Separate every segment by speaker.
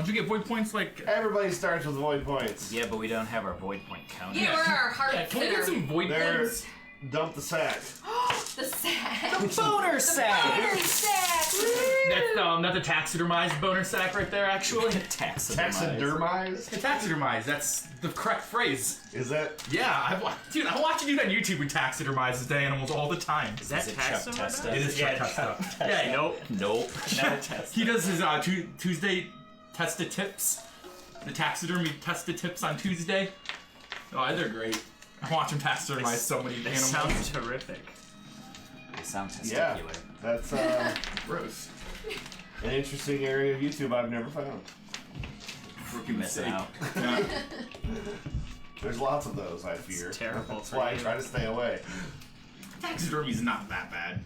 Speaker 1: Don't you get void points like...
Speaker 2: Everybody starts with void points.
Speaker 3: Yeah, but we don't have our void point count.
Speaker 4: Yeah, we're our heart
Speaker 1: Can we get some void points?
Speaker 2: Dump the sack.
Speaker 4: The sack.
Speaker 3: The boner sack!
Speaker 4: Boner sack!
Speaker 1: That's a taxidermized boner sack right there, actually.
Speaker 2: Taxidermized?
Speaker 1: Taxidermized, that's the correct phrase.
Speaker 2: Is that?
Speaker 1: Yeah, I watch a dude on YouTube who taxidermizes the animals all the time.
Speaker 3: Is that Testa?
Speaker 1: It is Chuck Testa. Yeah, nope. He does his Tuesday Testa tips. The taxidermy Testa tips on Tuesday. Oh, they're great. I watch him taxidermize so many animals.
Speaker 3: Sounds terrific. They sound testicular.
Speaker 2: Yeah, that's
Speaker 1: gross.
Speaker 2: An interesting area of YouTube I've never found.
Speaker 1: Freaking
Speaker 3: missing out.
Speaker 1: Yeah.
Speaker 2: There's lots of those, I fear.
Speaker 3: It's terrible.
Speaker 2: That's why I try to stay away.
Speaker 1: Taxidermy's not that bad.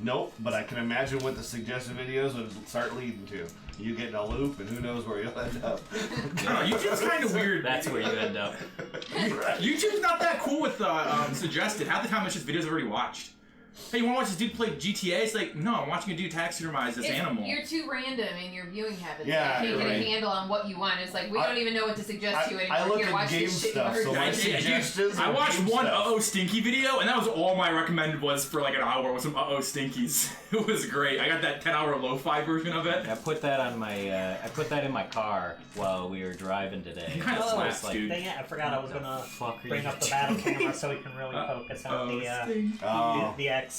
Speaker 2: Nope, but I can imagine what the suggested videos would start leading to. You get in a loop, and who knows where you'll end up.
Speaker 1: YouTube's kind of weird.
Speaker 3: That's where you end up.
Speaker 2: Right.
Speaker 1: YouTube's not that cool with suggested. Half the time it's just videos I've already watched. Hey, you want to watch this dude play GTA? It's like, no, I'm watching a dude taxidermize this animal.
Speaker 4: You're too random in your viewing habits.
Speaker 2: Yeah,
Speaker 4: you can't get
Speaker 2: right.
Speaker 4: a handle on what you want. It's like, we don't even know what to suggest to you anymore.
Speaker 2: I look
Speaker 4: Here, watch
Speaker 2: at game
Speaker 4: this shit
Speaker 2: stuff, so my suggestions
Speaker 1: I
Speaker 2: are
Speaker 1: watched
Speaker 2: game
Speaker 1: one
Speaker 2: stuff.
Speaker 1: Uh-oh Stinky video, and that was all my recommended was for like an hour with some Uh-oh Stinkies. It was great. I got that 10-hour lo-fi version of it.
Speaker 3: I put that on my. I put that in my car while we were driving today.
Speaker 1: Kind of slaps,
Speaker 3: like,
Speaker 1: dude.
Speaker 5: Dang it, I forgot I was gonna bring up the
Speaker 3: doing?
Speaker 5: battle camera so we can really focus on the X.
Speaker 3: That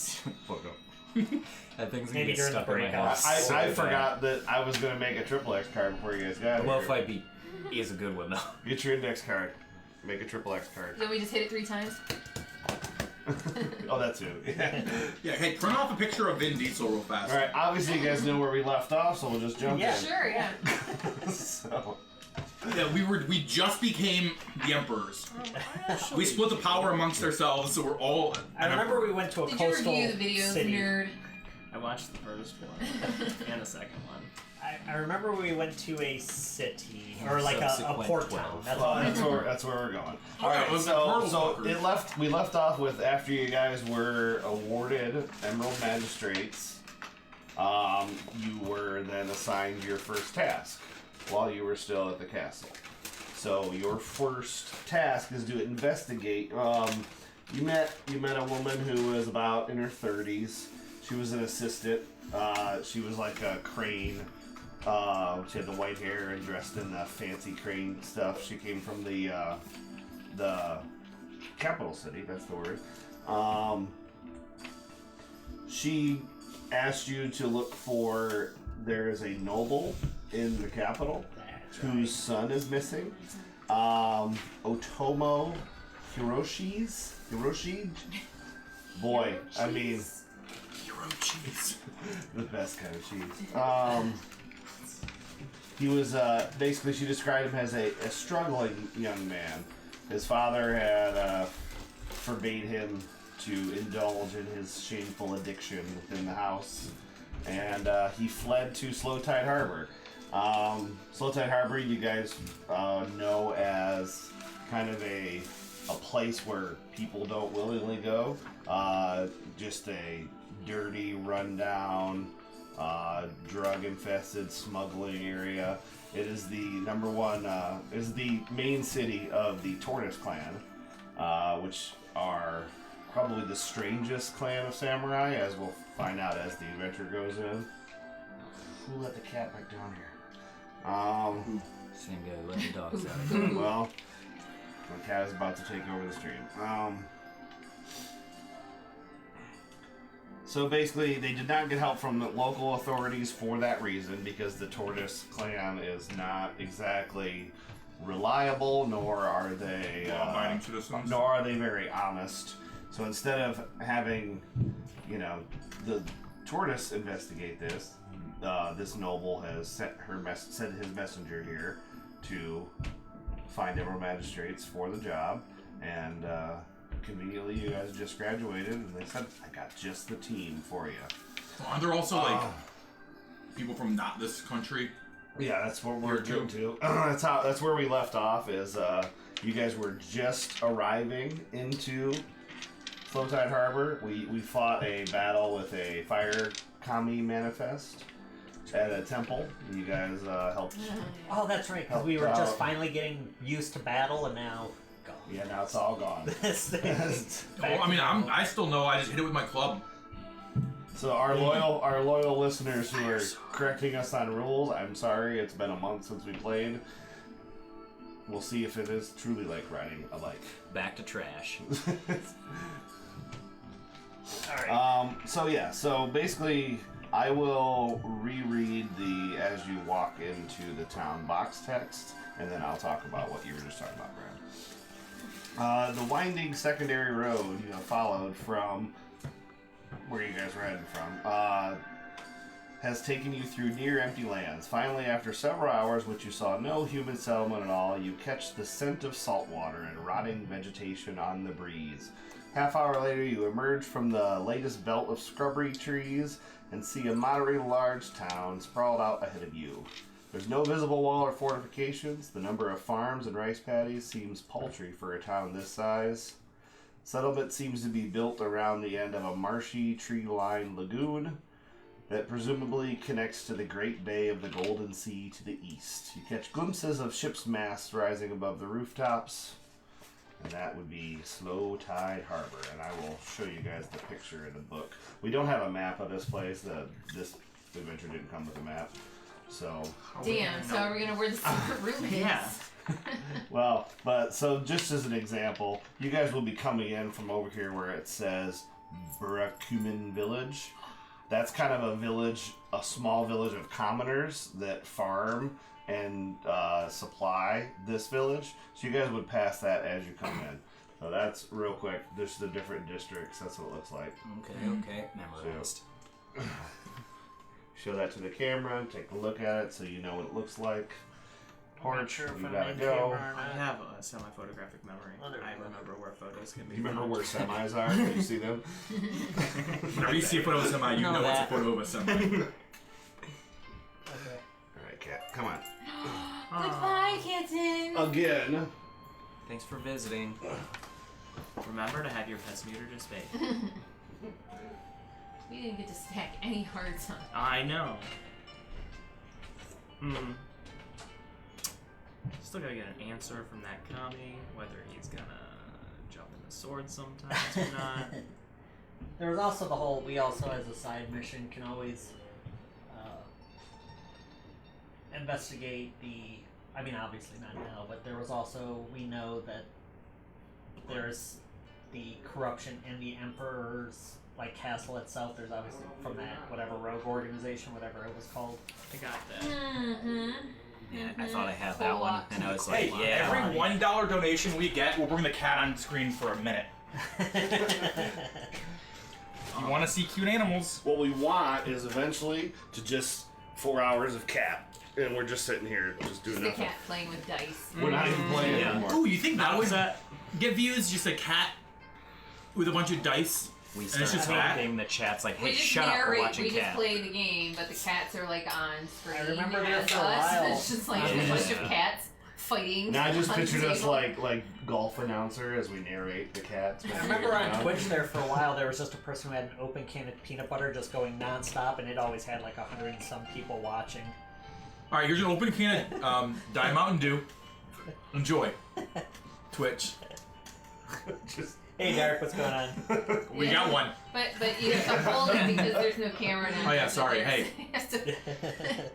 Speaker 3: thing's gonna
Speaker 5: Maybe
Speaker 3: get
Speaker 5: during
Speaker 3: stuck
Speaker 5: the
Speaker 3: in my
Speaker 5: breakout.
Speaker 3: house.
Speaker 2: I forgot that I was going to make a XXX card before you guys got
Speaker 3: The
Speaker 2: here.
Speaker 3: Lo-Fi beat is a good one though.
Speaker 2: Get your index card. Make a XXX card.
Speaker 4: Then we just hit it 3 times.
Speaker 2: Oh, that too.
Speaker 1: Yeah, hey, print off a picture of Vin Diesel real fast.
Speaker 2: Alright, obviously you guys know where we left off, so we'll just jump in.
Speaker 4: Sure, yeah.
Speaker 2: So,
Speaker 1: Yeah, we just became the emperors. We split the power amongst ourselves, so we're all.
Speaker 5: I remember we went to a
Speaker 4: Did you
Speaker 5: coastal
Speaker 4: review the videos,
Speaker 5: city.
Speaker 4: nerd?
Speaker 6: I watched the first one and the second one.
Speaker 5: I remember we went to a city or like a
Speaker 3: Subsequent
Speaker 5: port
Speaker 3: 12.
Speaker 5: town. That's
Speaker 2: well,
Speaker 5: all I
Speaker 2: that's
Speaker 5: remember.
Speaker 2: where we're going.
Speaker 1: Alright,
Speaker 2: Alright, so we left off with after you guys were awarded Emerald Magistrates, you were then assigned your first task while you were still at the castle. So your first task is to investigate. You met a woman who was about in her 30s. She was an assistant. She was like a crane. She had the white hair and dressed in the fancy crane stuff. She came from the capital city. That's the word. She asked you to look for. There is a noble in the capital whose son is missing. Otomo Hiroshi? Boy, I mean,
Speaker 1: Hero cheese.
Speaker 2: the best kind of cheese. He was, basically she described him as a struggling young man. His father had, forbade him to indulge in his shameful addiction within the house. And, he fled to Slow Tide Harbor. Slow Tide Harbor, you guys know as kind of a place where people don't willingly go. Just a dirty, rundown, drug-infested smuggling area. It is the number one. Is the main city of the Tortoise Clan, which are probably the strangest clan of samurai, as we'll find out as the adventure goes in. Who let the cat back down here?
Speaker 3: Same guy who let the dogs out.
Speaker 2: Well, the cat is about to take over the stream. So basically, they did not get help from the local authorities for that reason, because the Tortoise Clan is not exactly reliable, nor are they
Speaker 1: Law-abiding citizens.
Speaker 2: nor are they very honest. So instead of having, the Tortoise investigate this, this noble has sent his messenger here to find Emerald Magistrates for the job, and conveniently you guys just graduated, and they said, I got just the team for you.
Speaker 1: Aren't there also like people from not this country?
Speaker 2: Yeah, that's what we're getting to. That's where we left off. Is you guys were just arriving into Slow Tide Harbor. We fought a battle with a fire kami manifest. at a temple. You guys helped.
Speaker 5: Oh, that's right, because we were just finally getting used to battle, and now gone.
Speaker 2: Yeah, now it's all gone.
Speaker 1: Well, I mean, I still know. I just hit it with my club.
Speaker 2: So our loyal listeners who are correcting us on rules, I'm sorry. It's been a month since we played. We'll see if it is truly like riding a bike.
Speaker 3: Back to trash.
Speaker 5: Alright.
Speaker 2: So basically, I will reread the as you walk into the town box text, and then I'll talk about what you were just talking about, Brad. The winding secondary road followed from where you guys were heading from has taken you through near empty lands. Finally, after several hours, which you saw no human settlement at all, you catch the scent of salt water and rotting vegetation on the breeze. Half hour later, you emerge from the latest belt of scrubbery trees and see a moderately large town sprawled out ahead of you. There's no visible wall or fortifications. The number of farms and rice paddies seems paltry for a town this size. Settlement seems to be built around the end of a marshy, tree-lined lagoon that presumably connects to the Great Bay of the Golden Sea to the east. You catch glimpses of ships' masts rising above the rooftops. And that would be Slow Tide Harbor, and I will show you guys the picture in the book. We don't have a map of this place. This adventure didn't come with a map, so.
Speaker 4: Damn. So are we gonna where the secret room is?
Speaker 6: Yeah.
Speaker 2: Well, so just as an example, you guys will be coming in from over here where it says Bracumen Village. That's kind of a village, a small village of commoners that farm and supply this village. So you guys would pass that as you come in. So that's real quick. This is the different districts. That's what it looks like.
Speaker 3: Okay. Memorized.
Speaker 2: Show that to the camera and take a look at it so you know what it looks like.
Speaker 5: I'm not
Speaker 2: Porch,
Speaker 5: sure if
Speaker 2: you
Speaker 5: I'm
Speaker 2: gotta
Speaker 5: in
Speaker 2: go.
Speaker 5: camera or
Speaker 6: I
Speaker 5: not.
Speaker 6: have a semi-photographic memory.
Speaker 5: Oh, there we
Speaker 6: I
Speaker 5: go.
Speaker 6: remember where photos can be.
Speaker 2: Do you remember
Speaker 6: found.
Speaker 2: where semis are? Can you see them?
Speaker 1: Whenever you see a photo of a semi, you know it's a
Speaker 3: that.
Speaker 1: photo of a semi.
Speaker 5: Okay.
Speaker 2: Alright, Cat, come on.
Speaker 4: Goodbye, kitten.
Speaker 2: Again.
Speaker 3: Thanks for visiting.
Speaker 6: Remember to have your pets neutered or spayed.
Speaker 4: We didn't get to stack any hearts on.
Speaker 6: I know. Still gotta get an answer from that commie, whether he's gonna jump in the sword sometimes or not.
Speaker 5: There was also the whole, we also as a side mission can always investigate the, I mean obviously not now, but there was also, we know that there's the corruption in the Emperor's castle itself. There's obviously from that whatever rogue organization, whatever it was called.
Speaker 6: I got that.
Speaker 4: Mm-hmm.
Speaker 3: Yeah, I thought I had that one, and I was
Speaker 1: Hey,
Speaker 3: like, yeah.
Speaker 1: every $1 donation we get, we'll bring the cat on screen for a minute. You want to see cute animals?
Speaker 2: What we want is eventually to just 4 hours of Cat. And we're just sitting here just doing
Speaker 4: The
Speaker 2: nothing.
Speaker 4: cat playing with dice.
Speaker 2: We're not even playing
Speaker 3: Yeah.
Speaker 2: anymore.
Speaker 1: Ooh, you think that would
Speaker 6: that?
Speaker 1: get views? Just a cat with a bunch of dice?
Speaker 3: We
Speaker 1: it's
Speaker 3: start
Speaker 1: just that?
Speaker 3: talking, the chat's like, hey,
Speaker 4: We just
Speaker 3: shut up, we're
Speaker 4: narrate,
Speaker 3: watching
Speaker 4: we just
Speaker 3: Cat.
Speaker 4: play the game, but the cats are on screen.
Speaker 5: I remember there
Speaker 4: as
Speaker 5: for a
Speaker 4: us.
Speaker 5: while.
Speaker 4: It's just a bunch of
Speaker 3: Yeah.
Speaker 4: cats fighting.
Speaker 2: Now I just
Speaker 4: on the
Speaker 2: pictured us
Speaker 4: table.
Speaker 2: like golf announcer as we narrate the cats.
Speaker 5: I remember on Twitch there for a while there was just a person who had an open can of peanut butter just going non-stop, and it always had 100 and some people watching.
Speaker 1: Alright, here's an open can of Diet Mountain Dew. Enjoy. Twitch.
Speaker 2: Just
Speaker 5: Hey Derek, what's going on?
Speaker 1: We got one.
Speaker 4: But you have to hold it because there's no camera now.
Speaker 1: Oh, yeah, sorry, hey.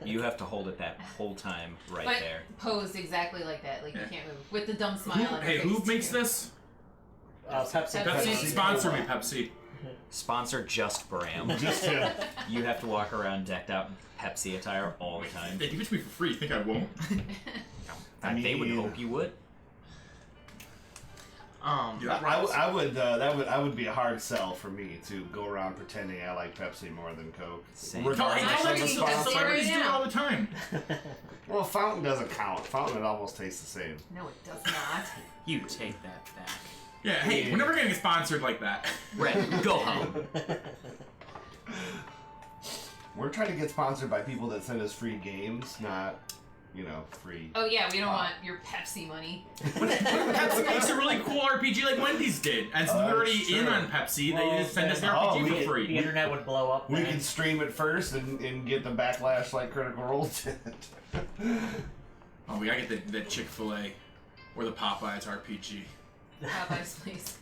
Speaker 3: You have to hold it that whole time right
Speaker 4: But
Speaker 3: there.
Speaker 4: posed exactly like that, like
Speaker 1: Yeah.
Speaker 4: you can't move. With the dumb smile on her
Speaker 1: Hey,
Speaker 4: face,
Speaker 1: who makes
Speaker 4: too.
Speaker 1: this?
Speaker 5: Pepsi.
Speaker 1: Pepsi. Sponsor me, Pepsi.
Speaker 3: Sponsor just Bram.
Speaker 2: just him.
Speaker 3: You have to walk around decked out in Pepsi attire all the time.
Speaker 1: They give it to me for free. You think I won't?
Speaker 3: They would
Speaker 2: mean-
Speaker 3: hope you would.
Speaker 1: Yeah.
Speaker 2: I would be a hard sell for me to go around pretending I like Pepsi more than Coke.
Speaker 3: Same.
Speaker 1: No,
Speaker 2: Regardless
Speaker 1: I
Speaker 2: of
Speaker 1: like
Speaker 2: the
Speaker 1: it.
Speaker 2: sponsor.
Speaker 1: Celebrities do it
Speaker 4: now.
Speaker 1: all the time.
Speaker 2: Well, Fountain doesn't count. Fountain it almost tastes the same.
Speaker 4: No, it does not.
Speaker 6: You take that back.
Speaker 1: Yeah, hey,
Speaker 2: Yeah.
Speaker 1: we're never gonna get sponsored like that.
Speaker 3: Red, go home.
Speaker 2: We're trying to get sponsored by people that send us free games, not free.
Speaker 4: Oh yeah, we don't want your Pepsi money.
Speaker 1: Pepsi makes a really cool RPG like Wendy's did. And since we're already in on Pepsi,
Speaker 5: Well,
Speaker 1: they just send us an
Speaker 2: oh,
Speaker 1: RPG
Speaker 2: we
Speaker 1: for
Speaker 2: get-
Speaker 1: free.
Speaker 5: The internet would blow up.
Speaker 2: We
Speaker 5: then.
Speaker 2: can stream it first and get the backlash like Critical Role did.
Speaker 1: Oh, we gotta get the Chick-fil-A or the Popeyes RPG.
Speaker 4: Popeyes, please.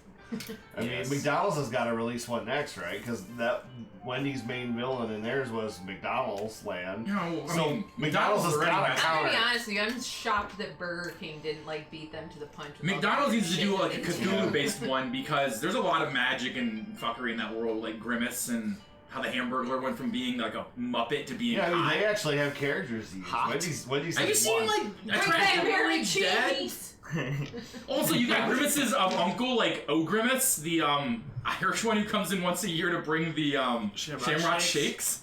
Speaker 2: I
Speaker 6: Yes.
Speaker 2: mean, McDonald's has got to release one next, right? Because that Wendy's main villain in theirs was McDonald's land.
Speaker 1: You know, I
Speaker 2: So
Speaker 1: mean,
Speaker 2: McDonald's has
Speaker 1: already
Speaker 2: got
Speaker 1: has-
Speaker 2: a
Speaker 4: I'm gonna be
Speaker 2: counter.
Speaker 4: honest with you. I'm shocked that Burger King didn't beat them to the punch. with all
Speaker 1: McDonald's
Speaker 4: the
Speaker 1: needs to
Speaker 4: shit
Speaker 1: do
Speaker 4: that
Speaker 1: like a
Speaker 4: they do.
Speaker 1: Cthulhu-based one because there's a lot of magic and fuckery in that world, like Grimace and how the Hamburglar went from being like a Muppet to being
Speaker 2: Yeah, I mean,
Speaker 1: hot.
Speaker 2: they actually have characters. These
Speaker 3: Hot.
Speaker 2: Wendy's
Speaker 1: Have you
Speaker 2: has
Speaker 1: seen
Speaker 2: one.
Speaker 1: like
Speaker 4: Bring back
Speaker 1: Attractive
Speaker 4: Mary
Speaker 1: Dead?
Speaker 4: Cheese.
Speaker 1: Also, you got Grimace's uncle, like O-Grimace, the Irish one who comes in once a year to bring the Shamrock Shakes,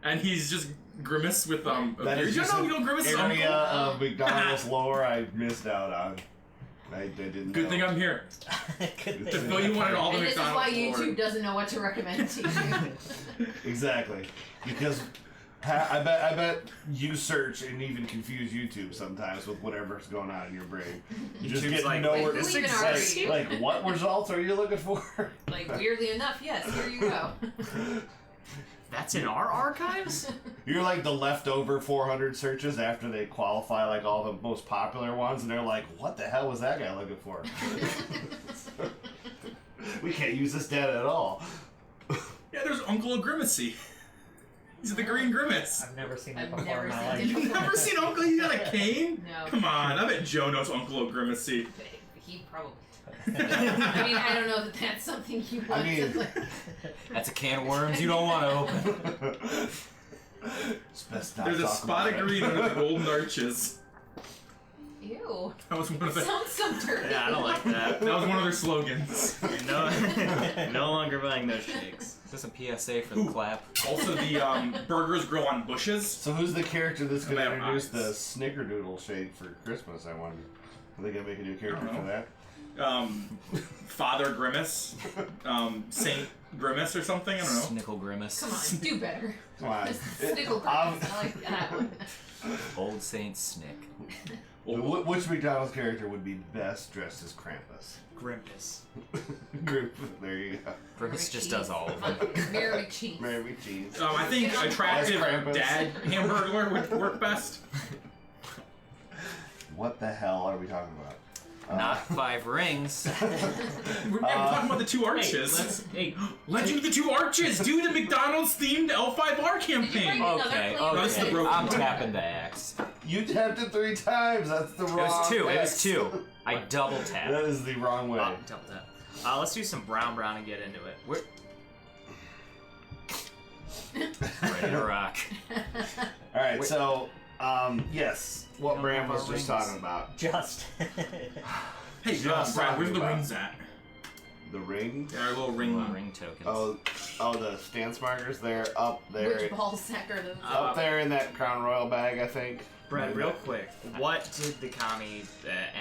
Speaker 1: and he's just Grimace with
Speaker 2: That
Speaker 1: beard.
Speaker 2: is
Speaker 1: You
Speaker 2: just
Speaker 1: know,
Speaker 2: an
Speaker 1: you know Grimace's
Speaker 2: area
Speaker 1: uncle.
Speaker 2: of McDonald's lore I missed out on. I didn't
Speaker 1: Good
Speaker 2: know.
Speaker 1: thing I'm here
Speaker 5: Good
Speaker 1: to
Speaker 5: thing.
Speaker 1: fill you in on all the
Speaker 4: And this is why
Speaker 1: McDonald's lore.
Speaker 4: YouTube doesn't know what to recommend to you.
Speaker 2: Exactly, because I bet you search and even confuse YouTube sometimes with whatever's going on in your brain. You just
Speaker 6: YouTube's
Speaker 2: get
Speaker 6: like,
Speaker 2: nowhere.
Speaker 4: wait, who even are you?
Speaker 2: Like, what results are you looking for?
Speaker 4: Like weirdly enough, yes. Here you go.
Speaker 6: That's in our archives?
Speaker 2: You're like the leftover 400 searches after they qualify like all the most popular ones, and they're like, what the hell was that guy looking for? We can't use this data at all.
Speaker 1: Yeah, there's Uncle Grimacy. He's the Green Grimace.
Speaker 5: I've never seen that
Speaker 4: I've
Speaker 5: before
Speaker 4: never
Speaker 5: in my
Speaker 4: seen
Speaker 5: life.
Speaker 4: it.
Speaker 1: You've never seen Uncle? He's got a cane?
Speaker 4: No.
Speaker 1: Come on, I bet Joe knows Uncle Grimacy.
Speaker 4: He probably. I mean, I don't know that that's something you want
Speaker 2: mean-
Speaker 4: to.
Speaker 3: That's a can of worms you don't want to open.
Speaker 2: It's best not
Speaker 1: There's a
Speaker 2: talk
Speaker 1: spot
Speaker 2: about
Speaker 1: of
Speaker 2: it.
Speaker 1: green under the golden arches.
Speaker 4: Ew.
Speaker 1: That was one of the.
Speaker 4: Sounds so dirty.
Speaker 6: Yeah, I don't like that.
Speaker 1: That was one of their slogans.
Speaker 6: No longer buying those shakes.
Speaker 3: Is this a PSA for the
Speaker 1: Ooh.
Speaker 3: clap?
Speaker 1: Also, the burgers grow on bushes.
Speaker 2: So who's the character that's going to
Speaker 1: About
Speaker 2: introduce the
Speaker 1: eyes.
Speaker 2: Snickerdoodle shake for Christmas, I wonder? Are they going to make a new character
Speaker 1: I don't
Speaker 2: for that?
Speaker 1: Father Grimace, Saint Grimace or something. I don't know.
Speaker 3: Snickle Grimace.
Speaker 4: Come on, do better.
Speaker 2: Come on.
Speaker 4: Snickle Grimace. I like that one.
Speaker 3: Old Saint Snick.
Speaker 2: Which McDonald's character would be best dressed as Krampus?
Speaker 6: Grimace.
Speaker 2: Group. There you go.
Speaker 3: Grimace just does all of them.
Speaker 4: Mary McCheese.
Speaker 2: Mary Cheese.
Speaker 1: I think attractive
Speaker 2: As Krampus.
Speaker 1: dad Hamburglar would work best.
Speaker 2: What the hell are we talking about?
Speaker 3: Not 5 rings.
Speaker 1: We're talking about the two arches.
Speaker 6: Hey,
Speaker 1: Legend of the Two Arches, dude, a McDonald's themed L5R
Speaker 4: bring
Speaker 1: campaign.
Speaker 4: it?
Speaker 3: Okay,
Speaker 4: Another
Speaker 1: This is the
Speaker 3: okay.
Speaker 1: broken
Speaker 3: I'm
Speaker 1: one.
Speaker 3: tapping the X.
Speaker 2: You tapped it 3 times. That's the
Speaker 3: It
Speaker 2: wrong
Speaker 3: was 2. It
Speaker 2: X.
Speaker 3: was 2. I double
Speaker 2: That
Speaker 3: tapped.
Speaker 2: is the wrong way.
Speaker 6: double tap. Let's do some brown and get into it.
Speaker 3: We're ready to rock.
Speaker 2: All right,
Speaker 3: Wait.
Speaker 2: so yes, what
Speaker 6: don't
Speaker 2: Bram
Speaker 6: have
Speaker 2: was
Speaker 6: our
Speaker 2: just
Speaker 6: rings.
Speaker 2: talking about.
Speaker 5: Just.
Speaker 1: Hey,
Speaker 2: Just
Speaker 1: Brad, where's the
Speaker 2: talking
Speaker 1: rings at?
Speaker 2: The ring.
Speaker 1: Yeah, our little ring.
Speaker 3: Ring tokens.
Speaker 2: Oh, the stance markers. They're up there.
Speaker 4: Which ball sack are those?
Speaker 2: Up there in that Crown Royal bag, I think.
Speaker 6: Brad, real quick, what did the commie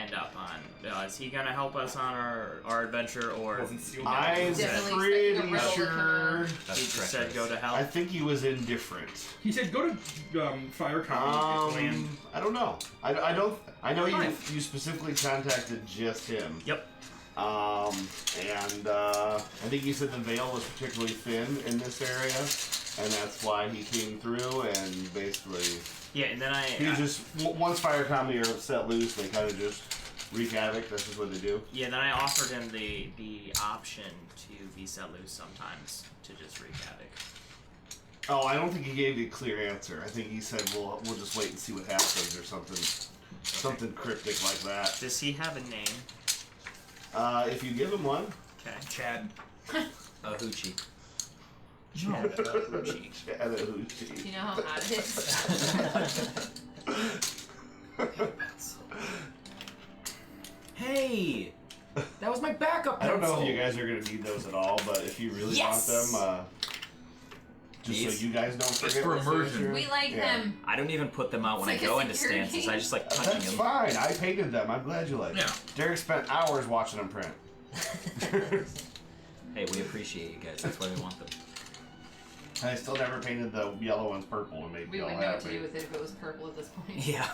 Speaker 6: end up on? Is he gonna help us on our adventure, or
Speaker 1: Wasn't sealed
Speaker 2: I'm
Speaker 4: Definitely
Speaker 2: pretty
Speaker 4: expecting a rebel to come
Speaker 2: sure.
Speaker 6: he
Speaker 3: That's
Speaker 6: just said
Speaker 3: treacherous.
Speaker 6: go to hell?
Speaker 2: I think he was indifferent.
Speaker 1: He said go to Fire Company.
Speaker 2: I don't know. I don't. I know
Speaker 1: Fine.
Speaker 2: you specifically contacted just him.
Speaker 6: Yep.
Speaker 2: And I think you said the veil was particularly thin in this area, and that's why he came through and basically
Speaker 6: Yeah, and then
Speaker 2: he just once Fire Comedy are set loose, they kind of just wreak havoc. That's just what they do.
Speaker 6: yeah, then I offered him the option to be set loose sometimes to just wreak havoc.
Speaker 2: Oh, I don't think he gave you a clear answer. I think he said we'll just wait and see what happens or something cryptic like that.
Speaker 6: Does he have a name?
Speaker 2: If you give him one,
Speaker 6: Okay.
Speaker 1: Chad.
Speaker 3: A hoochie.
Speaker 6: Chad Gucci.
Speaker 2: Chad Hoochie.
Speaker 4: Do you know how hot it is?
Speaker 3: Hey! That was my backup
Speaker 2: I don't
Speaker 3: pencil.
Speaker 2: know if you guys are gonna need those at all, but if you really
Speaker 3: Yes!
Speaker 2: want them, just
Speaker 3: These?
Speaker 2: so you guys don't forget.
Speaker 1: for
Speaker 2: what
Speaker 1: immersion.
Speaker 2: signature-
Speaker 4: We like
Speaker 2: Yeah.
Speaker 4: them.
Speaker 3: I don't even put them out when I
Speaker 4: It's like
Speaker 3: go
Speaker 4: a
Speaker 3: into
Speaker 4: security.
Speaker 3: stances. I just like touching
Speaker 2: That's
Speaker 3: them.
Speaker 2: fine. I painted them. I'm glad you like
Speaker 1: Yeah.
Speaker 2: them. Derek spent hours watching them print.
Speaker 3: Hey, we appreciate you guys. That's why we want them.
Speaker 2: I still never painted the yellow ones purple and made
Speaker 4: We
Speaker 2: me all
Speaker 4: wouldn't know what to
Speaker 2: happy.
Speaker 4: do with it if it was purple at this point.
Speaker 3: Yeah.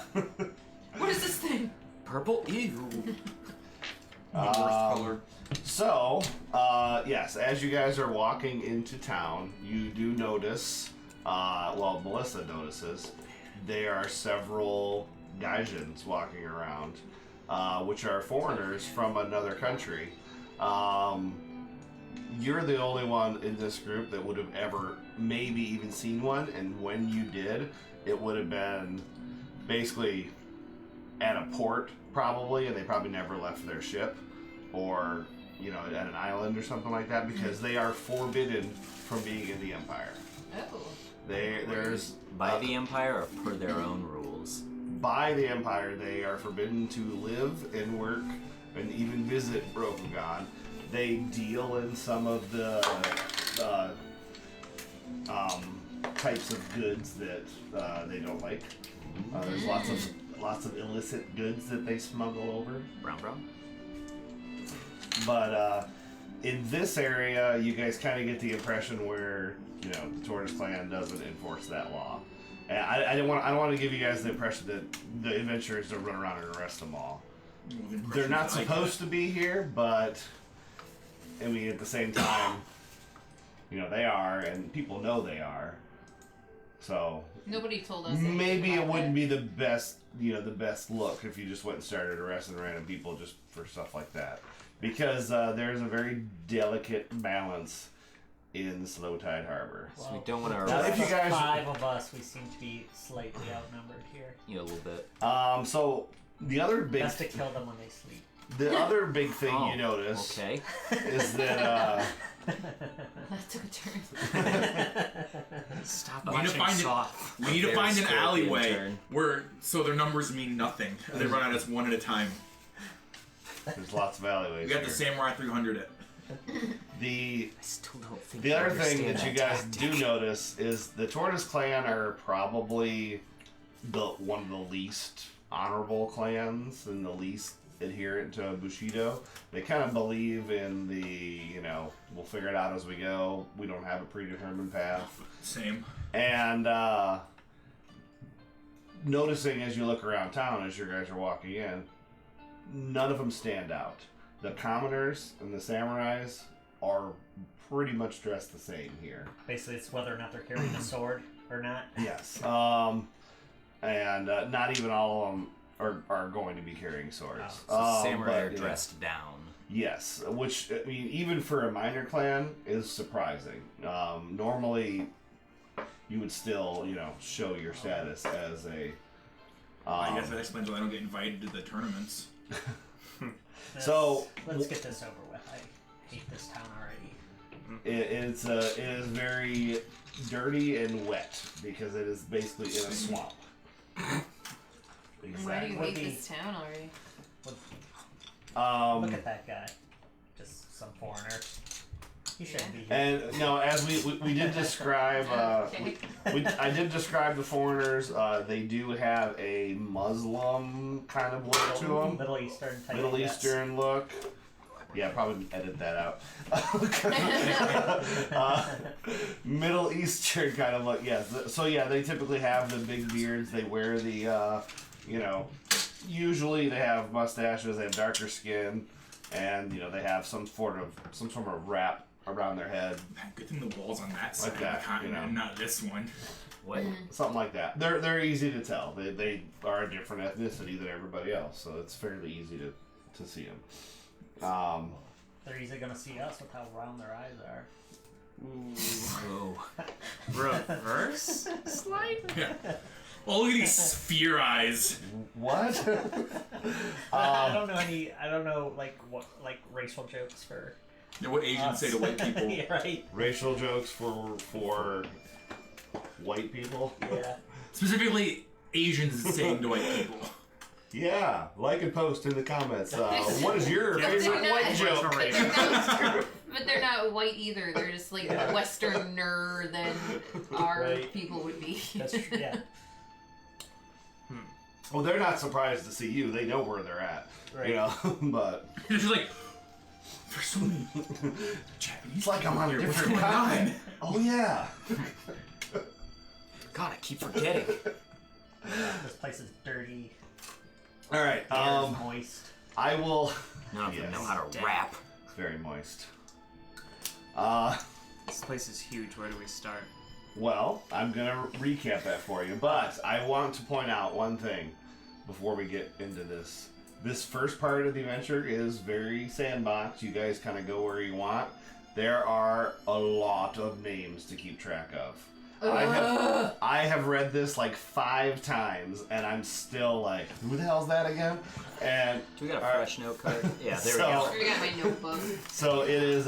Speaker 4: What is this thing?
Speaker 3: Purple? Ew.
Speaker 1: The worst color.
Speaker 2: So, yes, as you guys are walking into town, you do notice, well, Melissa notices, there are several gaijins walking around, which are foreigners from another country. You're the only one in this group that would have ever maybe even seen one, and when you did, it would have been basically at a port, probably, and they probably never left their ship, or, you know, at an island or something like that, because they are forbidden from being in the Empire.
Speaker 4: Oh.
Speaker 2: There's
Speaker 3: By the Empire or per their own rules?
Speaker 2: by the Empire, they are forbidden to live and work and even visit Rokugan. They deal in some of the types of goods that they don't like. There's lots of illicit goods that they smuggle over.
Speaker 3: Brown?
Speaker 2: But in this area, you guys kind of get the impression where, you know, the Tortoise Clan doesn't enforce that law. And I don't want to give you guys the impression that the adventurers don't run around and arrest them all. They're not supposed to be here, but I mean, at the same time, you know, they are, and people know they are. So
Speaker 4: Nobody told us.
Speaker 2: maybe it wouldn't be the best, you know, the best look if you just went and started arresting random people just for stuff like that, because there's a very delicate balance in Slow Tide Harbor.
Speaker 3: So we don't want to
Speaker 2: Now,
Speaker 5: Out
Speaker 2: if
Speaker 5: of
Speaker 2: you
Speaker 5: the
Speaker 2: guys-
Speaker 5: 5 of us, we seem to be slightly outnumbered here.
Speaker 3: a little bit.
Speaker 2: So the other big,
Speaker 5: Best to kill them when they sleep.
Speaker 2: the other big thing
Speaker 3: Oh,
Speaker 2: you notice
Speaker 3: Okay.
Speaker 2: is that
Speaker 4: That took a turn.
Speaker 6: Stop
Speaker 1: We need to
Speaker 6: watching
Speaker 1: find it.
Speaker 6: soft.
Speaker 1: We need to
Speaker 3: Very
Speaker 1: find an
Speaker 3: scorpion
Speaker 1: alleyway
Speaker 3: turn.
Speaker 1: where so their numbers mean nothing. They run at us one at a time.
Speaker 2: there's lots of alleyways.
Speaker 1: We got the
Speaker 2: here.
Speaker 1: Samurai 300 it.
Speaker 2: The
Speaker 3: I still don't think
Speaker 2: The
Speaker 3: you
Speaker 2: other thing
Speaker 3: understand
Speaker 2: that you guys do notice is the Tortoise Clan are probably one of the least honorable clans and the least adherent to Bushido. They kind of believe in the, you know, we'll figure it out as we go. We don't have a predetermined path.
Speaker 1: Same.
Speaker 2: And noticing as you look around town, as you guys are walking in, none of them stand out. The commoners and the samurais are pretty much dressed the same here.
Speaker 5: Basically, it's whether or not they're carrying a sword or not.
Speaker 2: Yes. And not even all of them are going to be carrying swords.
Speaker 3: Samurai are
Speaker 2: but, yeah.
Speaker 3: dressed down.
Speaker 2: Yes, which, I mean, even for a minor clan, is surprising. Normally, you would still, you know, show your status as a...
Speaker 1: I guess that explains why I don't get invited to the tournaments.
Speaker 2: So-
Speaker 5: let's get this over with. I hate this town already.
Speaker 2: It is very dirty and wet, because it is basically in a swamp.
Speaker 4: Why do you
Speaker 2: Exactly.
Speaker 4: hate this town already?
Speaker 5: Look at that guy. Just some foreigner. He shouldn't be here.
Speaker 2: And no, as we did describe,
Speaker 4: Okay.
Speaker 2: I did describe the foreigners. They do have a Muslim kind of look to them,
Speaker 5: Middle Eastern type.
Speaker 2: Middle
Speaker 5: yes.
Speaker 2: Eastern look. Yeah, probably edit that out. Middle Eastern kind of look. Yes. So yeah, they typically have the big beards. They wear the, you know, usually they have mustaches. They have darker skin, and you know they have some sort of wrap around their head,
Speaker 1: Good thing the walls on that side
Speaker 2: Like that,
Speaker 1: of the continent,
Speaker 2: you know.
Speaker 1: not this one.
Speaker 3: What?
Speaker 2: something like that. They're easy to tell. They are a different ethnicity than everybody else, so it's fairly easy to see them.
Speaker 5: They're easily gonna see us with how round their eyes are.
Speaker 3: Whoa.
Speaker 6: Reverse slide?
Speaker 1: Yeah. Oh, look at these sphere eyes.
Speaker 2: What?
Speaker 5: I don't know like racial jokes for
Speaker 1: You know what Asians say to white people?
Speaker 5: yeah, right?
Speaker 2: Racial jokes for white people.
Speaker 5: Yeah.
Speaker 1: Specifically, Asians saying to white people.
Speaker 2: Yeah, like and post in the comments. What is your
Speaker 4: But they're
Speaker 2: favorite
Speaker 4: not-
Speaker 2: white joke?
Speaker 4: But they're not white either. They're just like westerner than our
Speaker 5: Right.
Speaker 4: people would be.
Speaker 5: That's true. Yeah.
Speaker 2: Well, they're not surprised to see you. They know where they're at.
Speaker 5: Right.
Speaker 2: You know, but
Speaker 1: It's just like, for Sweet. Japanese.
Speaker 2: It's like I'm on a
Speaker 1: here. What's
Speaker 2: different
Speaker 1: going on?
Speaker 2: continent. Oh yeah.
Speaker 3: God, I keep forgetting.
Speaker 5: This place is dirty.
Speaker 2: All right.
Speaker 5: Air is moist.
Speaker 2: I will.
Speaker 3: None of them
Speaker 2: Yes.
Speaker 3: know how to rap.
Speaker 2: It's very moist.
Speaker 6: This place is huge. Where do we start?
Speaker 2: Well, I'm gonna recap that for you, but I want to point out one thing before we get into this. This first part of the adventure is very sandbox. You guys kind of go where you want. There are a lot of names to keep track of. I have read this like 5 times, and I'm still like, who the hell's that again? And
Speaker 3: Do we got a fresh note card? Yeah, there we
Speaker 2: So-
Speaker 3: go.
Speaker 4: I got my notebook.
Speaker 2: so it is.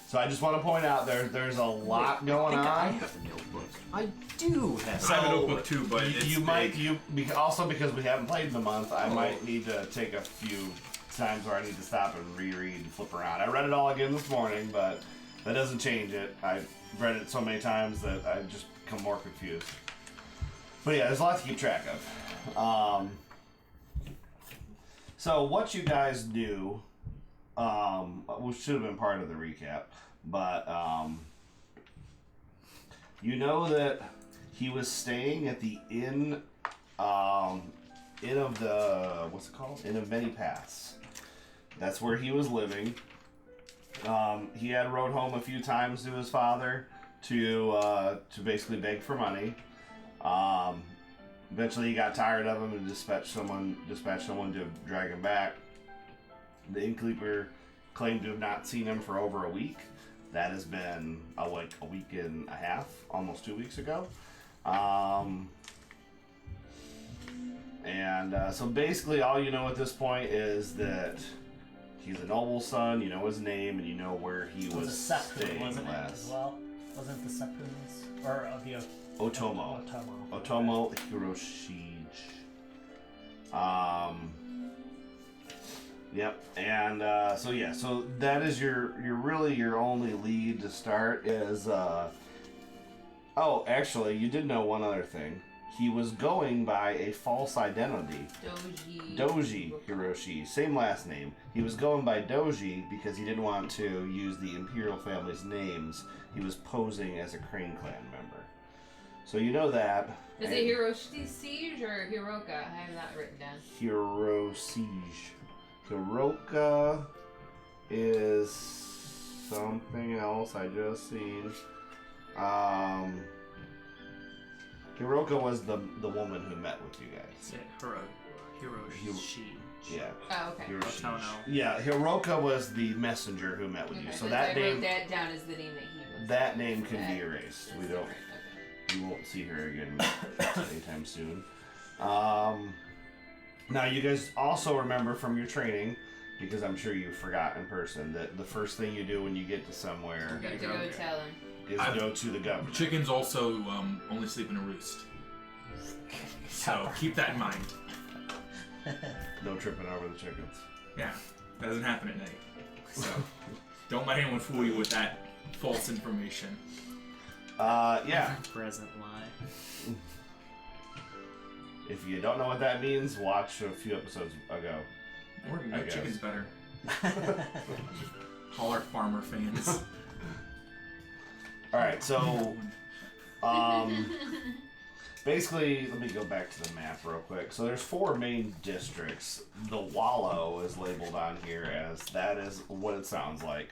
Speaker 2: So I just want to point out there's a lot going
Speaker 3: I
Speaker 2: on.
Speaker 3: have a notebook. I do have
Speaker 1: I have a
Speaker 2: So,
Speaker 1: notebook too, but it's
Speaker 2: you
Speaker 1: big.
Speaker 2: might also because we haven't played in a month, I might need to take a few times where I need to stop and reread and flip around. I read it all again this morning, but that doesn't change it. I've read it so many times that I've just become more confused. But yeah, there's a lot to keep track of. So what you guys knew, which should have been part of the recap, but you know that he was staying at the inn of the, what's it called? Inn of Many Paths. That's where he was living. He had rode home a few times to his father to basically beg for money. Eventually he got tired of him and dispatched someone to drag him back. The innkeeper claimed to have not seen him for over a week. That has been like a week and a half, almost 2 weeks ago. So basically all you know at this point is that he's a noble's son, you know his name, and you know where he was
Speaker 5: a Sepun,
Speaker 2: staying
Speaker 5: wasn't it,
Speaker 2: last.
Speaker 5: as well? Wasn't the Sepuns? Or the
Speaker 2: Otomo.
Speaker 5: Otomo.
Speaker 2: Otomo Hiroshige. Yep. And so that is your only lead to start is actually you did know one other thing. He was going by a false identity. Doji Hiroshi, same last name. He was going by Doji because he didn't want to use the Imperial family's names. He was posing as a Crane Clan member. So you know that.
Speaker 4: Is it Hiroshi Siege or Hiroka? I have that written down.
Speaker 2: Hirosiege. Hiroka is something else I just seen. Hiroka was the woman who met with you guys.
Speaker 6: Is it Hiroshi?
Speaker 2: Yeah.
Speaker 4: Oh, okay.
Speaker 2: Hiroshi.
Speaker 6: Otono.
Speaker 2: Yeah, Hiroka was the messenger who met with you.
Speaker 4: Okay,
Speaker 2: So
Speaker 4: I
Speaker 2: that name,
Speaker 4: wrote that down as the name that he was.
Speaker 2: that name can be erased.
Speaker 4: That's
Speaker 2: We don't.
Speaker 4: different, okay.
Speaker 2: You won't see her again anytime soon. Now, you guys also remember from your training, because I'm sure you forgot in person, that the first thing you do when you get to somewhere
Speaker 4: You have to go tell him.
Speaker 2: is go to the governor.
Speaker 1: Chickens also only sleep in a roost. So keep that in mind.
Speaker 2: No tripping over the chickens.
Speaker 1: Yeah, that doesn't happen at night. So don't let anyone fool you with that false information.
Speaker 2: Yeah.
Speaker 6: Present lie.
Speaker 2: If you don't know what that means, watch a few episodes ago.
Speaker 1: Or
Speaker 2: I
Speaker 1: make
Speaker 2: guess.
Speaker 1: chickens better. All our farmer fans.
Speaker 2: Alright, so basically, let me go back to the map real quick. So there's 4 main districts. The Wallow is labeled on here as that is what it sounds like.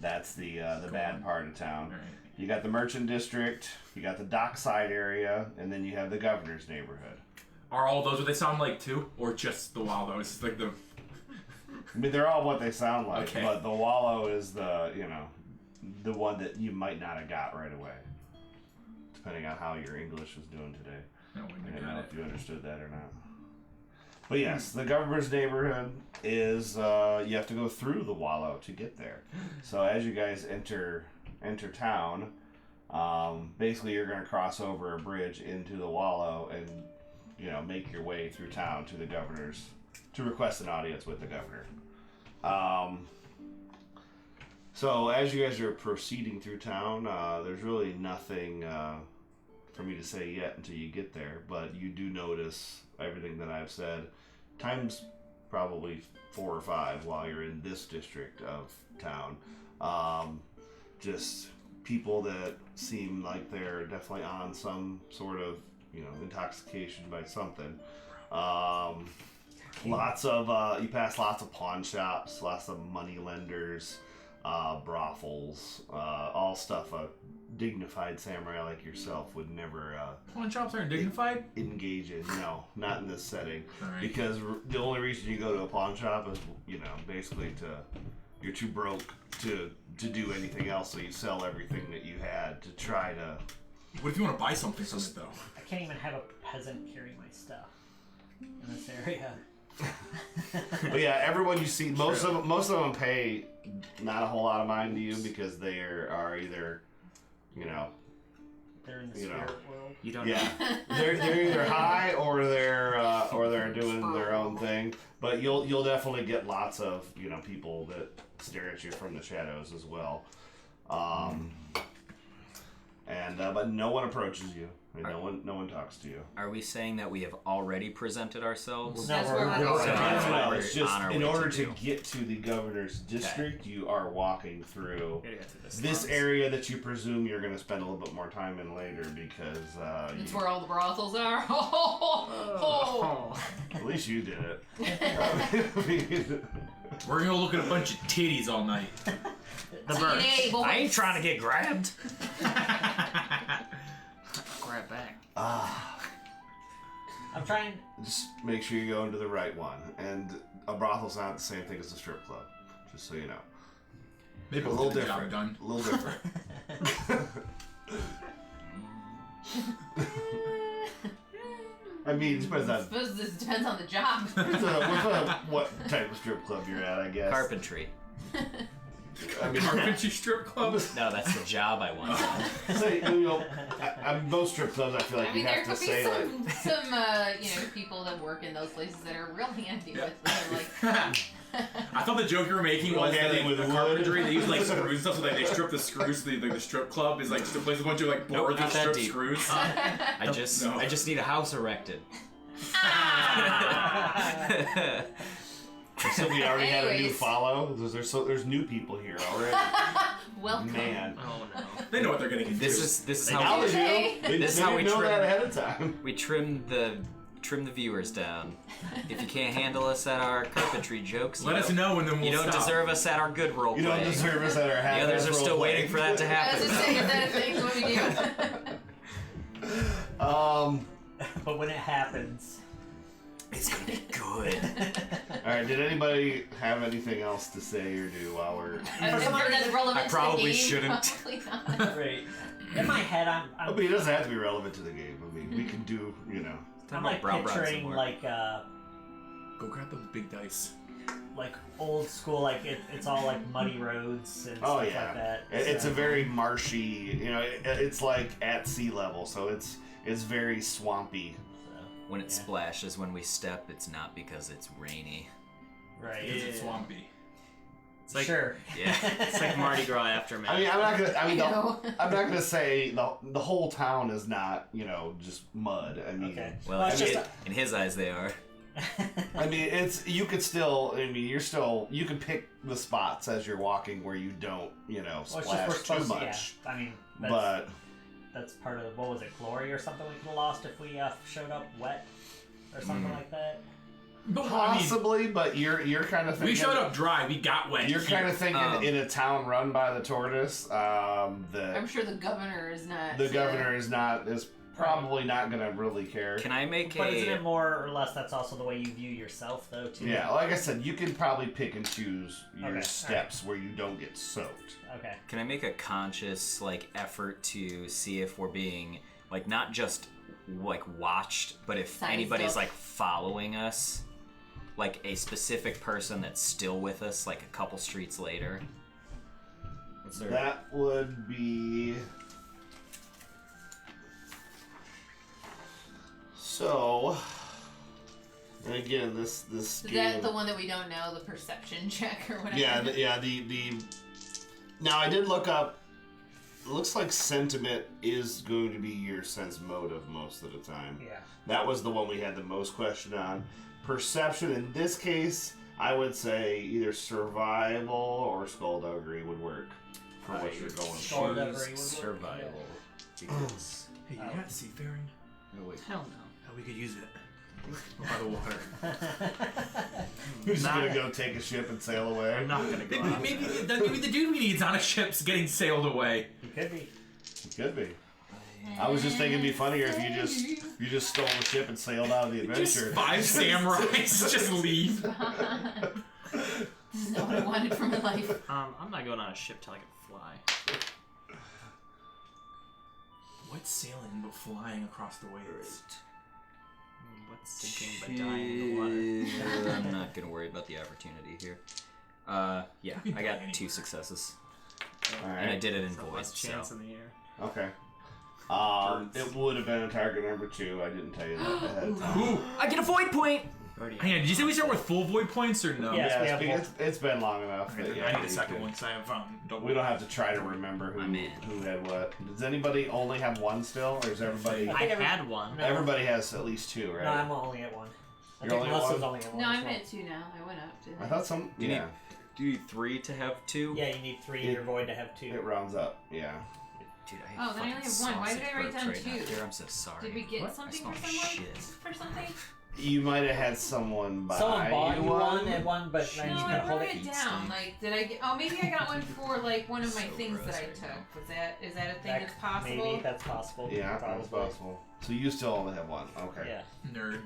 Speaker 2: That's the bad part of town.
Speaker 1: Right.
Speaker 2: You got the Merchant District, you got the Dockside area, and then you have the Governor's Neighborhood.
Speaker 1: Are all those what they sound like too, or just the Wallows? It's like the.
Speaker 2: I mean, they're all what they sound like,
Speaker 1: Okay.
Speaker 2: but the Wallow is the one that you might not have got right away, depending on how your English was doing today.
Speaker 1: No,
Speaker 2: I
Speaker 1: we
Speaker 2: didn't
Speaker 1: got
Speaker 2: know
Speaker 1: it.
Speaker 2: if you understood that or not. But yes, the Governor's Neighborhood is you have to go through the Wallow to get there. So as you guys enter town, basically you're going to cross over a bridge into the Wallow and make your way through town to the governor's to request an audience with the governor. So as you guys are proceeding through town, there's really nothing for me to say yet until you get there, but you do notice everything that I've said times probably 4 or 5 while you're in this district of town. Just people that seem like they're definitely on some sort of, intoxication by something. Lots of, you pass lots of pawn shops, lots of money lenders, brothels, all stuff a dignified samurai like yourself would never
Speaker 1: Pawn shops aren't dignified?
Speaker 2: engage in. No, not in this setting.
Speaker 1: Alright.
Speaker 2: Because the only reason you go to a pawn shop is, basically you're too broke to do anything else, so you sell everything that you had to try to...
Speaker 1: What if you want to buy something from it, though?
Speaker 5: I can't even have a peasant carry my stuff in this area.
Speaker 2: But yeah, everyone you see, most of them pay not a whole lot of mind to you because they are either,
Speaker 5: They're in the
Speaker 2: You know.
Speaker 5: spirit world.
Speaker 6: You don't
Speaker 2: yeah,
Speaker 6: know.
Speaker 2: they're either high or they're doing their own thing. But you'll definitely get lots of people that stare at you from the shadows as well. But no one approaches you. And no one talks to you.
Speaker 3: Are we saying that we have already presented ourselves?
Speaker 5: No,
Speaker 4: That's
Speaker 5: we're
Speaker 4: where we're
Speaker 5: going.
Speaker 4: going.
Speaker 2: As well,
Speaker 3: We're
Speaker 2: it's just
Speaker 3: on our
Speaker 2: in
Speaker 3: way
Speaker 2: order
Speaker 3: to
Speaker 2: to
Speaker 3: do.
Speaker 2: get to the governor's district, you are walking through
Speaker 6: Gotta get to
Speaker 2: this
Speaker 6: slums.
Speaker 2: area that you presume you're going to spend a little bit more time in later because
Speaker 4: It's where all the brothels are. Oh.
Speaker 2: at least you did it.
Speaker 1: We're gonna look at a bunch of titties all night.
Speaker 3: The
Speaker 4: TNA, boys.
Speaker 3: I ain't trying to get grabbed.
Speaker 6: Grab back.
Speaker 5: I'm trying.
Speaker 2: Just make sure you go into the right one. And a brothel's not the same thing as a strip club, just so you know.
Speaker 1: Maybe
Speaker 2: A
Speaker 1: we'll
Speaker 2: little
Speaker 1: get the job
Speaker 2: different.
Speaker 1: done.
Speaker 2: A little different. I mean, it depends
Speaker 4: I
Speaker 2: on
Speaker 4: suppose this depends on the job.
Speaker 2: what type of strip club you're at, I guess.
Speaker 3: Carpentry.
Speaker 2: I mean,
Speaker 1: Carpentry strip club?
Speaker 3: No, that's the job I want.
Speaker 2: say, most strip clubs, I feel like
Speaker 4: I mean,
Speaker 2: you
Speaker 4: there
Speaker 2: have to
Speaker 4: could be
Speaker 2: say like.
Speaker 4: some people that work in those places that are real handy with like.
Speaker 1: I thought the joke you were making was that
Speaker 2: Handy
Speaker 1: like,
Speaker 2: with
Speaker 1: the
Speaker 2: wood.
Speaker 1: carpentry, they use like screws and stuff, so like, they strip the screws, so the strip club is like just a place with a bunch of like
Speaker 3: Nope,
Speaker 1: boards
Speaker 3: not
Speaker 1: and
Speaker 3: that
Speaker 1: strip
Speaker 3: deep.
Speaker 1: screws.
Speaker 3: I just need a house erected.
Speaker 2: So we already had a new
Speaker 4: Anyways.
Speaker 2: follow. There's new people here already.
Speaker 4: Welcome.
Speaker 2: Man.
Speaker 6: Oh no.
Speaker 1: They know what they're getting into.
Speaker 3: This is
Speaker 2: Now
Speaker 3: how
Speaker 2: they
Speaker 3: we,
Speaker 2: do.
Speaker 4: Okay.
Speaker 2: They
Speaker 3: This is
Speaker 2: didn't
Speaker 3: how we
Speaker 2: know
Speaker 3: trim-
Speaker 2: that ahead of time.
Speaker 3: we trim the viewers down. If you can't handle us at our carpentry jokes,
Speaker 1: Let us know and then we'll
Speaker 3: You don't
Speaker 1: stop.
Speaker 3: deserve us at our good role
Speaker 2: You don't
Speaker 3: play.
Speaker 2: deserve us at our half.
Speaker 3: The others are still waiting for that to
Speaker 4: I
Speaker 3: happen.
Speaker 4: was just saying, is that a thing? What we do?
Speaker 5: But when it happens,
Speaker 3: It's gonna be good.
Speaker 2: All right. Did anybody have anything else to say or do while we're?
Speaker 4: That's relevant
Speaker 3: I
Speaker 4: to
Speaker 3: probably
Speaker 4: the game.
Speaker 3: shouldn't.
Speaker 4: Probably not.
Speaker 5: right in my head,
Speaker 2: I mean, it doesn't have to be relevant to the game. I mean, we can do,
Speaker 5: I'm like
Speaker 3: Brown Brown some
Speaker 5: picturing
Speaker 3: more.
Speaker 5: like
Speaker 1: Go grab those big dice.
Speaker 5: like old school, like it's all like muddy roads and
Speaker 2: Oh
Speaker 5: stuff
Speaker 2: yeah,
Speaker 5: like that.
Speaker 2: it's
Speaker 5: So-
Speaker 2: a very marshy. It's like at sea level, so it's very swampy.
Speaker 3: When it
Speaker 5: Yeah.
Speaker 3: splashes when we step, it's not because it's rainy.
Speaker 5: right.
Speaker 1: Because it's swampy.
Speaker 6: It's like
Speaker 5: Sure.
Speaker 3: Yeah.
Speaker 6: it's like Mardi Gras aftermath.
Speaker 2: I mean, I'm not gonna. I mean,
Speaker 4: I know.
Speaker 2: I'm not gonna say the whole town is not, just mud. I mean,
Speaker 5: Okay.
Speaker 3: Well,
Speaker 5: it's
Speaker 3: in,
Speaker 5: just
Speaker 3: in his eyes, they are.
Speaker 2: I mean, you could still. I mean, you can pick the spots as you're walking where you don't,
Speaker 5: well, it's just
Speaker 2: splash
Speaker 5: we're
Speaker 2: too
Speaker 5: supposed to.
Speaker 2: much.
Speaker 5: Yeah. I mean, that's part of what was it, glory or something we could have lost if we showed up wet or something like that.
Speaker 1: But,
Speaker 2: Possibly, but you're kind of thinking.
Speaker 1: we showed up dry. We got wet.
Speaker 2: You're kind of thinking
Speaker 3: Um,
Speaker 2: in a town run by the tortoise.
Speaker 4: I'm
Speaker 2: The
Speaker 4: sure the governor is not.
Speaker 2: governor is probably not gonna really care.
Speaker 3: Can I make
Speaker 5: But isn't
Speaker 3: a?
Speaker 5: it more or less that's also the way you view yourself, though, too?
Speaker 2: Yeah, like I said, you can probably pick and choose your
Speaker 5: Okay,
Speaker 2: steps where you don't get soaked.
Speaker 5: Okay.
Speaker 3: Can I make a conscious effort to see if we're being not just watched, but if
Speaker 4: Sized
Speaker 3: anybody's
Speaker 4: up.
Speaker 3: following us, like a specific person that's still with us, like a couple streets later. What's their?
Speaker 2: That would be. So, and again, this
Speaker 4: Is
Speaker 2: game.
Speaker 4: that the one that we don't know? The perception check or whatever.
Speaker 2: Yeah, the. Now I did look up. It looks like sentiment is going to be your sense motive most of the time.
Speaker 5: Yeah.
Speaker 2: That was the one we had the most question on. perception in this case, I would say either survival or skullduggery would work for what you're going for.
Speaker 5: Skullduggery would work,
Speaker 3: Survival. Because
Speaker 1: Hey, you got seafaring?
Speaker 3: no wait.
Speaker 6: Hell no.
Speaker 1: Oh, we could use it. By the water.
Speaker 2: Who's
Speaker 6: Not-
Speaker 2: gonna go take a ship and sail away?
Speaker 6: I'm not gonna go out.
Speaker 1: Maybe the dude we need's on a ship's getting sailed away.
Speaker 5: He could be.
Speaker 2: It could be. I was just thinking it'd be funnier if you just stole the ship and sailed out of the adventure.
Speaker 1: Just 5 samurais just leave.
Speaker 4: This is not what I wanted for my life.
Speaker 6: I'm not going on a ship till I can fly.
Speaker 1: What's sailing but flying across the waves?
Speaker 6: What's sinking but dying in the water?
Speaker 3: I'm not gonna worry about the opportunity here. Yeah, I got 2 successes.
Speaker 2: All
Speaker 3: And I
Speaker 2: right.
Speaker 3: did it in
Speaker 6: It's the
Speaker 3: voice,
Speaker 6: last chance
Speaker 3: so.
Speaker 6: in the air.
Speaker 2: Okay. It would have been a target number 2. I didn't tell you that ahead of time.
Speaker 1: Ooh.
Speaker 3: I get a void point!
Speaker 6: Already
Speaker 1: Hang on, did you say we start with full void points or no?
Speaker 5: Yes, we have
Speaker 2: it's been long enough.
Speaker 1: Okay,
Speaker 2: That,
Speaker 1: I need
Speaker 2: you
Speaker 1: a second
Speaker 2: can-
Speaker 1: one because I have double.
Speaker 2: We don't have to try to remember
Speaker 3: I'm in.
Speaker 2: who had what. Does anybody only have 1 still, or is everybody?
Speaker 5: I
Speaker 6: I
Speaker 5: think every-
Speaker 6: had one.
Speaker 5: No.
Speaker 2: Everybody has at least 2, right?
Speaker 5: No, I'm only at 1. I
Speaker 2: You're
Speaker 5: think
Speaker 2: only at
Speaker 5: Melissa's
Speaker 2: one?
Speaker 5: only at 1.
Speaker 4: No,
Speaker 5: as
Speaker 4: I'm
Speaker 5: well.
Speaker 4: at 2 now. I went up. Didn't
Speaker 2: I thought some.
Speaker 3: Do you
Speaker 2: Yeah,
Speaker 3: Do you need 3 to have 2?
Speaker 5: Yeah, you need 3 in your void to have 2.
Speaker 2: it rounds up. Yeah.
Speaker 3: Dude, I
Speaker 4: Oh, then I only have 1. Why did I write down 2?
Speaker 3: Here, I'm so sorry.
Speaker 4: Did we get
Speaker 3: What?
Speaker 4: something
Speaker 3: I
Speaker 4: for
Speaker 3: smell
Speaker 4: someone?
Speaker 3: shit.
Speaker 4: For something?
Speaker 2: You might have had someone buy
Speaker 5: Someone bought you one
Speaker 2: one.
Speaker 5: and one, but then
Speaker 4: No,
Speaker 5: you
Speaker 4: I
Speaker 5: can hold
Speaker 4: wrote
Speaker 5: it.
Speaker 4: it down. Like, did I get? Oh, maybe I got one for like one of my
Speaker 3: So
Speaker 4: things
Speaker 3: gross
Speaker 4: that I
Speaker 3: right
Speaker 4: took.
Speaker 3: now.
Speaker 4: Is that a thing
Speaker 5: That-
Speaker 4: that's possible?
Speaker 5: Maybe that's possible.
Speaker 2: Yeah,
Speaker 5: probably.
Speaker 2: that's possible. So you still only have 1. Okay.
Speaker 5: Yeah.
Speaker 1: Nerd.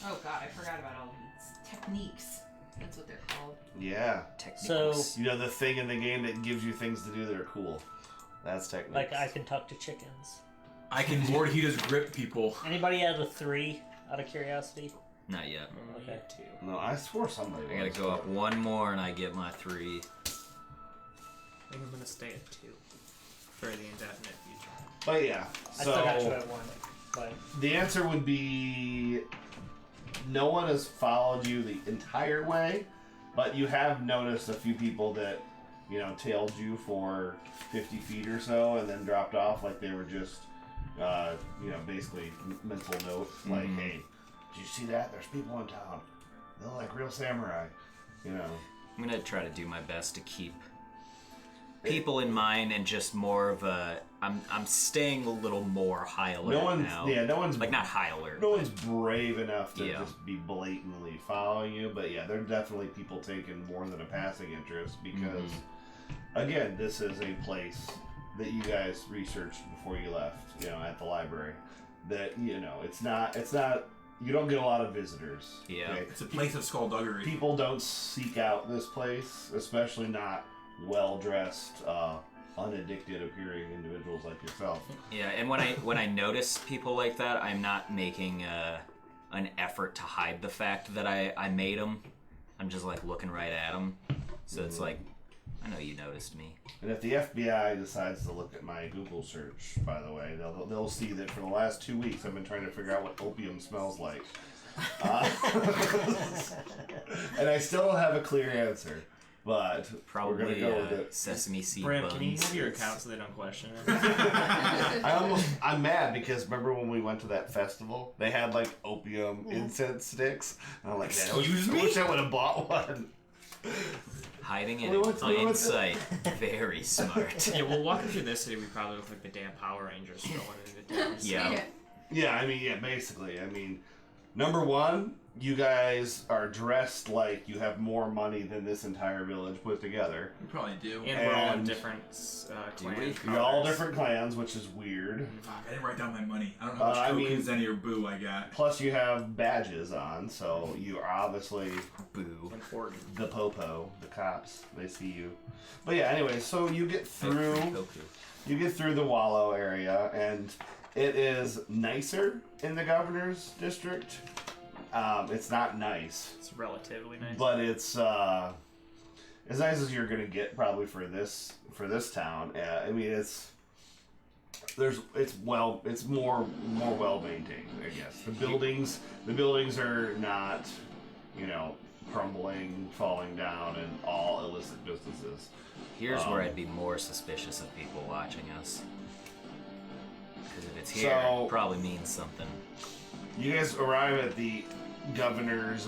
Speaker 4: Oh god, I forgot about all these techniques. That's what they're called.
Speaker 2: Yeah.
Speaker 3: Techniques.
Speaker 2: You know the thing in the game that gives you things to do that are cool. That's techniques.
Speaker 5: Like I can talk to chickens.
Speaker 1: I can Lord he does grip people.
Speaker 5: Anybody have a 3 out of curiosity?
Speaker 3: Not yet.
Speaker 6: Only
Speaker 5: Okay.
Speaker 6: had 2.
Speaker 2: No, I swore somebody.
Speaker 3: I gotta
Speaker 2: was.
Speaker 3: go up 1 more and I get my 3.
Speaker 6: I think I'm gonna stay at 2 for the indefinite future.
Speaker 2: But yeah,
Speaker 5: I still got you
Speaker 2: so
Speaker 5: at 1, but
Speaker 2: the answer would be no one has followed you the entire way, but you have noticed a few people that tailed you for 50 feet or so and then dropped off like they were just basically mental note like, hey, did you see that? There's people in town. They look like real samurai.
Speaker 3: I'm gonna try to do my best to keep people in mind and just more of a. I'm staying a little more high alert now.
Speaker 2: No one's
Speaker 3: Like not high alert.
Speaker 2: No
Speaker 3: but-
Speaker 2: one's brave enough to
Speaker 3: Yeah.
Speaker 2: just be blatantly following you, but yeah, there are definitely people taking more than a passing interest because, again, this is a place that you guys researched before you left, at the library. That it's not. You don't get a lot of visitors.
Speaker 3: Yeah.
Speaker 1: It's a place of skullduggery.
Speaker 2: People don't seek out this place, especially not well-dressed, unaddicted appearing individuals like yourself.
Speaker 3: Yeah, and when I notice people like that, I'm not making an effort to hide the fact that I made them. I'm just like looking right at them. So it's like, I know you noticed me.
Speaker 2: And if the FBI decides to look at my Google search, by the way, they'll see that for the last 2 weeks I've been trying to figure out what opium smells like. And I still don't have a clear answer, but
Speaker 3: Probably
Speaker 2: we're gonna go with it.
Speaker 3: sesame seed
Speaker 6: Bram, can you
Speaker 3: buns.
Speaker 6: move your account so they don't question it?
Speaker 2: I'm mad because remember when we went to that festival? They had like opium incense sticks. And I'm like, man,
Speaker 1: Excuse
Speaker 2: I
Speaker 1: me?
Speaker 2: wish I would have bought one.
Speaker 3: Hiding in
Speaker 2: We went to-
Speaker 3: plain sight. Very smart.
Speaker 6: Yeah, well, walking through this city, we probably look like the damn Power Rangers strolling into town.
Speaker 3: Yeah.
Speaker 2: Yeah, basically. Number one, you guys are dressed like you have more money than this entire village put together.
Speaker 1: We probably do.
Speaker 6: And we're all in
Speaker 2: And-
Speaker 6: different
Speaker 3: Do we?
Speaker 6: clan
Speaker 2: You're all
Speaker 6: colors.
Speaker 2: different clans, which is weird.
Speaker 1: Fuck, I didn't write down my money. I don't know which
Speaker 2: I
Speaker 1: Koku,
Speaker 2: mean-
Speaker 1: Zenny, or Boo I got.
Speaker 2: Plus, you have badges on, so you are obviously
Speaker 3: Boo.
Speaker 6: Important.
Speaker 2: the popo, the cops. They see you. But yeah, anyway, so you get through.
Speaker 3: Goku.
Speaker 2: You get through the Wallow area, and it is nicer in the governor's district. It's not nice,
Speaker 6: It's relatively nice.
Speaker 2: but it's as nice as you're gonna get probably for this town. It's more well maintained, I guess. The buildings are not, crumbling, falling down, and all illicit businesses.
Speaker 3: Here's where I'd be more suspicious of people watching us. Because if it's here,
Speaker 2: So-
Speaker 3: it probably means something.
Speaker 2: You guys arrive at the governor's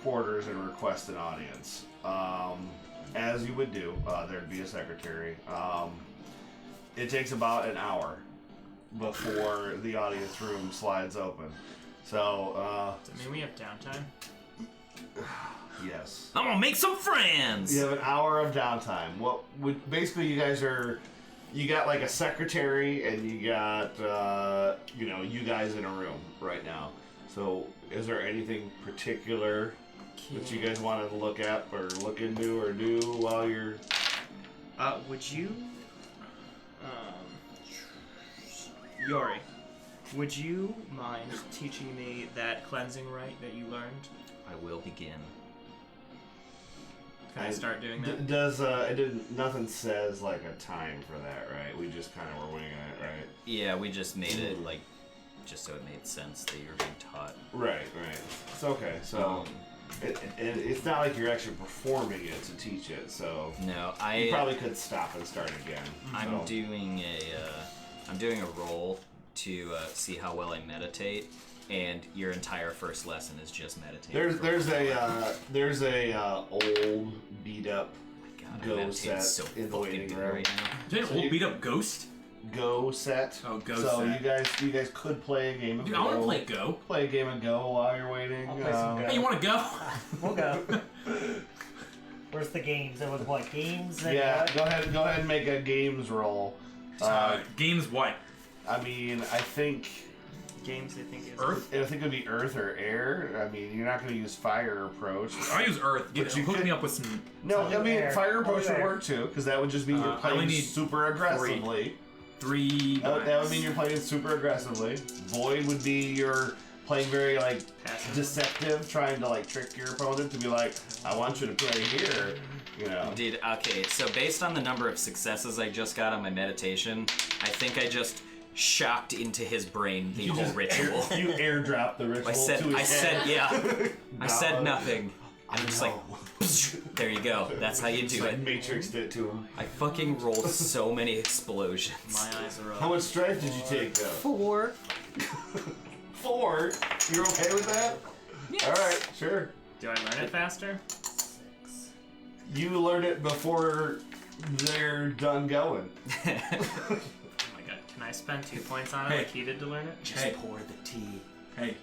Speaker 2: quarters and request an audience. As you would do, there'd be a secretary. It takes about an hour before the audience room slides open. So,
Speaker 6: Does that mean we have downtime?
Speaker 2: yes.
Speaker 3: I'm gonna make some friends!
Speaker 2: You have an hour of downtime. What would basically you guys are? You got like a secretary, and you got you guys in a room right now. So, is there anything particular that you guys wanted to look at or look into or do while you're?
Speaker 6: Would you, Yori, would you mind teaching me that cleansing rite that you learned?
Speaker 3: I will begin.
Speaker 6: Can I start doing that?
Speaker 2: Does it didn't? Nothing says like a time for that, right? We just kind of were winging it, right?
Speaker 3: Yeah, we just made it like, just so it made sense that you were being taught.
Speaker 2: Right. It's okay. So. It's not like you're actually performing it to teach it, so
Speaker 3: No,
Speaker 2: you probably could stop and start again.
Speaker 3: I'm
Speaker 2: so.
Speaker 3: doing a roll to see how well I meditate, and your entire first lesson is just meditating.
Speaker 2: There's a old beat up
Speaker 3: God, I
Speaker 2: Go
Speaker 3: meditate
Speaker 2: set
Speaker 3: so
Speaker 2: in the
Speaker 3: fucking
Speaker 2: waiting
Speaker 3: good
Speaker 2: room.
Speaker 3: right now.
Speaker 1: Is that an old beat up ghost?
Speaker 2: Go set.
Speaker 1: Oh, Go
Speaker 2: so
Speaker 1: set.
Speaker 2: you guys could play a game of
Speaker 1: Dude,
Speaker 2: Go.
Speaker 1: I want to play Go.
Speaker 2: Play a game of Go while you're waiting.
Speaker 5: I'll play some Go.
Speaker 1: Hey, you want to go?
Speaker 5: We'll go. Where's the games? It was what games? And
Speaker 2: Yeah, go ahead and make a games roll.
Speaker 1: Games what?
Speaker 2: I mean, I think
Speaker 6: Games I think is
Speaker 1: Earth?
Speaker 2: I think it would be Earth or Air. I mean, you're not going to use Fire Approach.
Speaker 1: I use Earth.
Speaker 2: But you
Speaker 1: Hook
Speaker 2: could-
Speaker 1: me up with some.
Speaker 2: No, I mean
Speaker 5: Air.
Speaker 2: Fire Approach would
Speaker 5: Air.
Speaker 2: work too, because that would just mean you're
Speaker 1: I
Speaker 2: playing
Speaker 1: only need
Speaker 2: super aggressively.
Speaker 1: 3.
Speaker 2: That would mean you're playing super aggressively. Void would be you're playing very like
Speaker 6: Passive.
Speaker 2: deceptive, trying to like trick your opponent to be like, I want you to play here. You know.
Speaker 3: Dude, okay, so based on the number of successes I just got on my meditation, I think I just shocked into his brain the whole ritual.
Speaker 2: You airdrop the ritual.
Speaker 3: I said,
Speaker 2: to his
Speaker 3: I said,
Speaker 2: head.
Speaker 3: yeah. I said
Speaker 2: No.
Speaker 3: nothing. I'm just like, there you go. That's how you
Speaker 2: Just
Speaker 3: do
Speaker 2: like
Speaker 3: it.
Speaker 2: Matrixed it to him.
Speaker 3: I fucking rolled so many explosions.
Speaker 6: My eyes are up.
Speaker 2: How much strife did you take though?
Speaker 3: 4.
Speaker 2: 4. You're okay with that?
Speaker 3: Yes.
Speaker 2: All right, sure.
Speaker 6: Do I learn it faster?
Speaker 5: 6.
Speaker 2: You learn it before they're done going.
Speaker 6: Oh my god. Can I spend 2 points on it
Speaker 1: Hey.
Speaker 6: like he did to learn it?
Speaker 1: Hey.
Speaker 3: Pour the tea.
Speaker 1: Hey,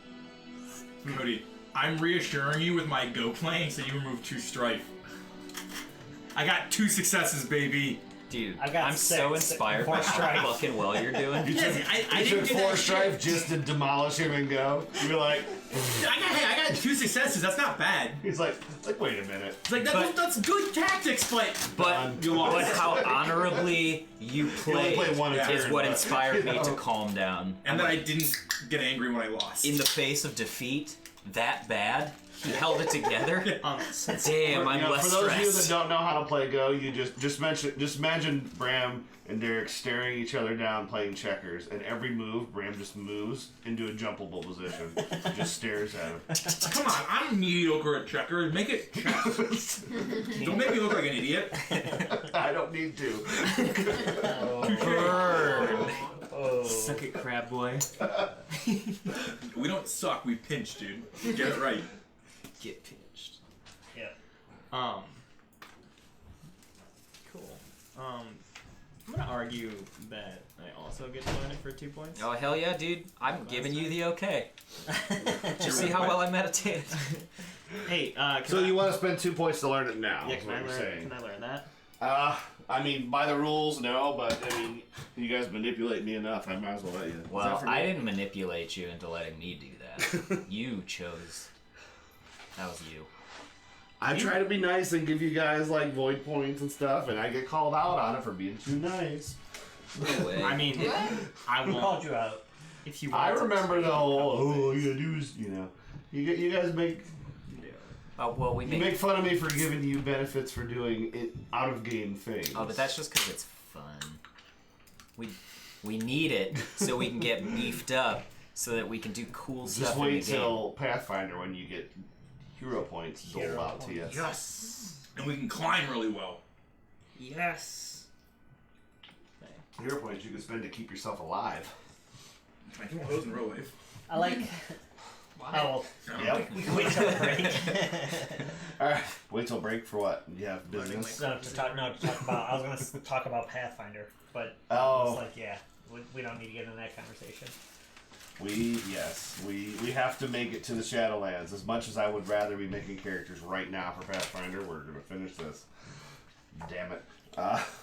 Speaker 1: Cody, I'm reassuring you with my Go playing, so you remove 2 strife. I got 2 successes, baby.
Speaker 3: Dude,
Speaker 5: I've got
Speaker 3: I'm so
Speaker 5: 6,
Speaker 3: inspired
Speaker 5: 4
Speaker 3: by how
Speaker 5: strife.
Speaker 3: fucking well you're doing.
Speaker 1: Yes, I
Speaker 2: You
Speaker 1: didn't
Speaker 2: took
Speaker 1: do
Speaker 2: 4
Speaker 1: that
Speaker 2: strife
Speaker 1: shit.
Speaker 2: just to demolish him and go. You're like,
Speaker 1: I got 2 successes. That's not bad.
Speaker 2: he's like, wait a minute.
Speaker 1: It's like
Speaker 3: But-
Speaker 1: that's good tactics,
Speaker 3: But,
Speaker 1: you lost.
Speaker 3: but how honorably you
Speaker 2: only
Speaker 3: play
Speaker 2: play one a
Speaker 3: is
Speaker 2: turn,
Speaker 3: what
Speaker 2: but-
Speaker 3: inspired me
Speaker 2: you
Speaker 3: to
Speaker 2: know.
Speaker 3: calm down.
Speaker 1: And then I didn't get angry when I lost.
Speaker 3: In the face of defeat, that bad, he held it together. Damn, I'm
Speaker 2: You know,
Speaker 3: less
Speaker 2: for those of you that
Speaker 3: stressed.
Speaker 2: don't know how to play Go, you just imagine Bram and Derek staring each other down playing checkers, and every move Bram just moves into a jumpable position, and just stares at him.
Speaker 1: Come on, I'm mediocre at checkers. Make it chess. Don't make me look like an idiot.
Speaker 2: I don't need to.
Speaker 3: Burn.
Speaker 5: Oh.
Speaker 6: Suck it, crab boy.
Speaker 1: We don't suck. We pinch, dude. Get it right.
Speaker 3: Get pinched.
Speaker 5: Yeah.
Speaker 6: Cool. I'm gonna argue that I also get to learn it for 2 points.
Speaker 3: Oh, hell yeah, dude. I'm giving you the okay. Just see how well I meditated.
Speaker 6: Hey, can
Speaker 2: So
Speaker 6: I,
Speaker 2: you want to spend 2 points to learn it now?
Speaker 6: yeah,
Speaker 2: is
Speaker 6: can
Speaker 2: what
Speaker 6: I
Speaker 2: you're
Speaker 6: learn?
Speaker 2: saying.
Speaker 6: Can I learn that?
Speaker 2: I mean, by the rules, no, but I mean, you guys manipulate me enough, I might as well let you.
Speaker 3: Well,
Speaker 6: for
Speaker 3: I
Speaker 6: me?
Speaker 3: didn't manipulate you into letting me do that. You chose. That was you.
Speaker 2: I try to be nice and give you guys like void points and stuff, and I get called out on it for being too nice.
Speaker 3: No way.
Speaker 6: I mean, I
Speaker 5: Who
Speaker 6: won't.
Speaker 5: called you out?
Speaker 6: If you want
Speaker 2: I
Speaker 6: to.
Speaker 2: remember the whole, all you gotta do is, you guys make
Speaker 3: well, we
Speaker 2: you make fun of me for giving you benefits for doing it out of game things.
Speaker 3: Oh, but that's just because it's fun. We need it so we can get beefed up so that we can do cool
Speaker 2: just
Speaker 3: stuff in the
Speaker 2: wait
Speaker 3: game.
Speaker 2: till Pathfinder when you get hero points doled
Speaker 5: Hero
Speaker 2: out to you.
Speaker 5: points.
Speaker 6: Yes.
Speaker 1: And we can climb really well.
Speaker 6: Yes.
Speaker 2: Hero points you can spend to keep yourself alive.
Speaker 1: I do want those in real life.
Speaker 5: I like.
Speaker 4: Why?
Speaker 5: Oh,
Speaker 2: Yep.
Speaker 5: we can wait till the break.
Speaker 2: Alright, wait till break for what? You have business?
Speaker 5: To talk about. I was gonna talk about Pathfinder, but
Speaker 2: Oh.
Speaker 5: it's like, yeah, we don't need to get into that conversation.
Speaker 2: We have to make it to the Shadowlands. As much as I would rather be making characters right now for Pathfinder, we're gonna finish this. Damn it.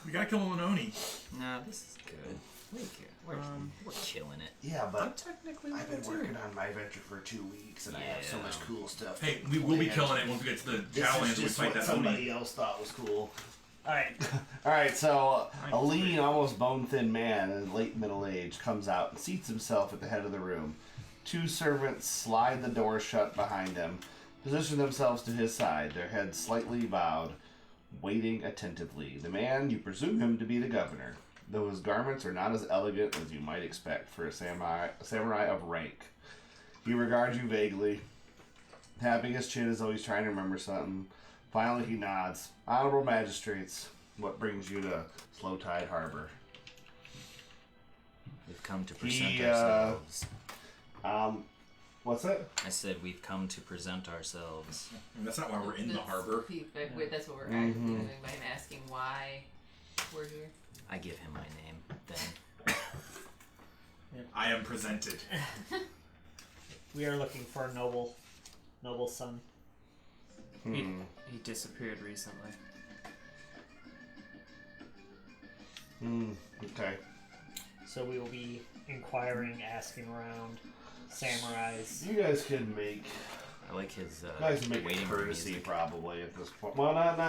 Speaker 1: We gotta kill an Oni.
Speaker 3: No, this is good. We're killing it.
Speaker 2: Yeah,
Speaker 6: I'm
Speaker 2: but
Speaker 6: technically
Speaker 2: I've
Speaker 6: level
Speaker 2: been
Speaker 6: 2.
Speaker 2: working on my venture for 2 weeks, and I have so
Speaker 3: Yeah.
Speaker 2: much cool stuff.
Speaker 1: Hey, we will be killing it once we get to the
Speaker 2: This
Speaker 1: Shadowlands
Speaker 2: is
Speaker 1: and we
Speaker 2: just
Speaker 1: fight
Speaker 2: what
Speaker 1: that
Speaker 2: somebody
Speaker 1: Oni.
Speaker 2: else thought was cool.
Speaker 5: All right.
Speaker 2: Alright, so a lean, almost bone-thin man in late middle age comes out and seats himself at the head of the room. 2 servants slide the door shut behind him, position themselves to his side, their heads slightly bowed, waiting attentively. The man, you presume him to be the governor, though his garments are not as elegant as you might expect for a samurai of rank. He regards you vaguely, tapping his chin as though he's trying to remember something. Finally, he nods. Honorable magistrates, what brings you to Slow Tide Harbor?
Speaker 3: We've come to present
Speaker 2: He,
Speaker 3: ourselves.
Speaker 2: What's that?
Speaker 3: I said we've come to present ourselves.
Speaker 1: That's not why we're in the harbor.
Speaker 4: That's what we're doing by him asking why we're here.
Speaker 3: I give him my name. Then
Speaker 1: I am presented.
Speaker 5: We are looking for a noble son.
Speaker 6: He disappeared recently.
Speaker 2: Okay.
Speaker 5: So we will be inquiring, asking around, samurais.
Speaker 2: You guys can make
Speaker 3: I like his
Speaker 2: you guys can make a
Speaker 3: waiting room
Speaker 2: courtesy
Speaker 3: music.
Speaker 2: probably at this point. Well, not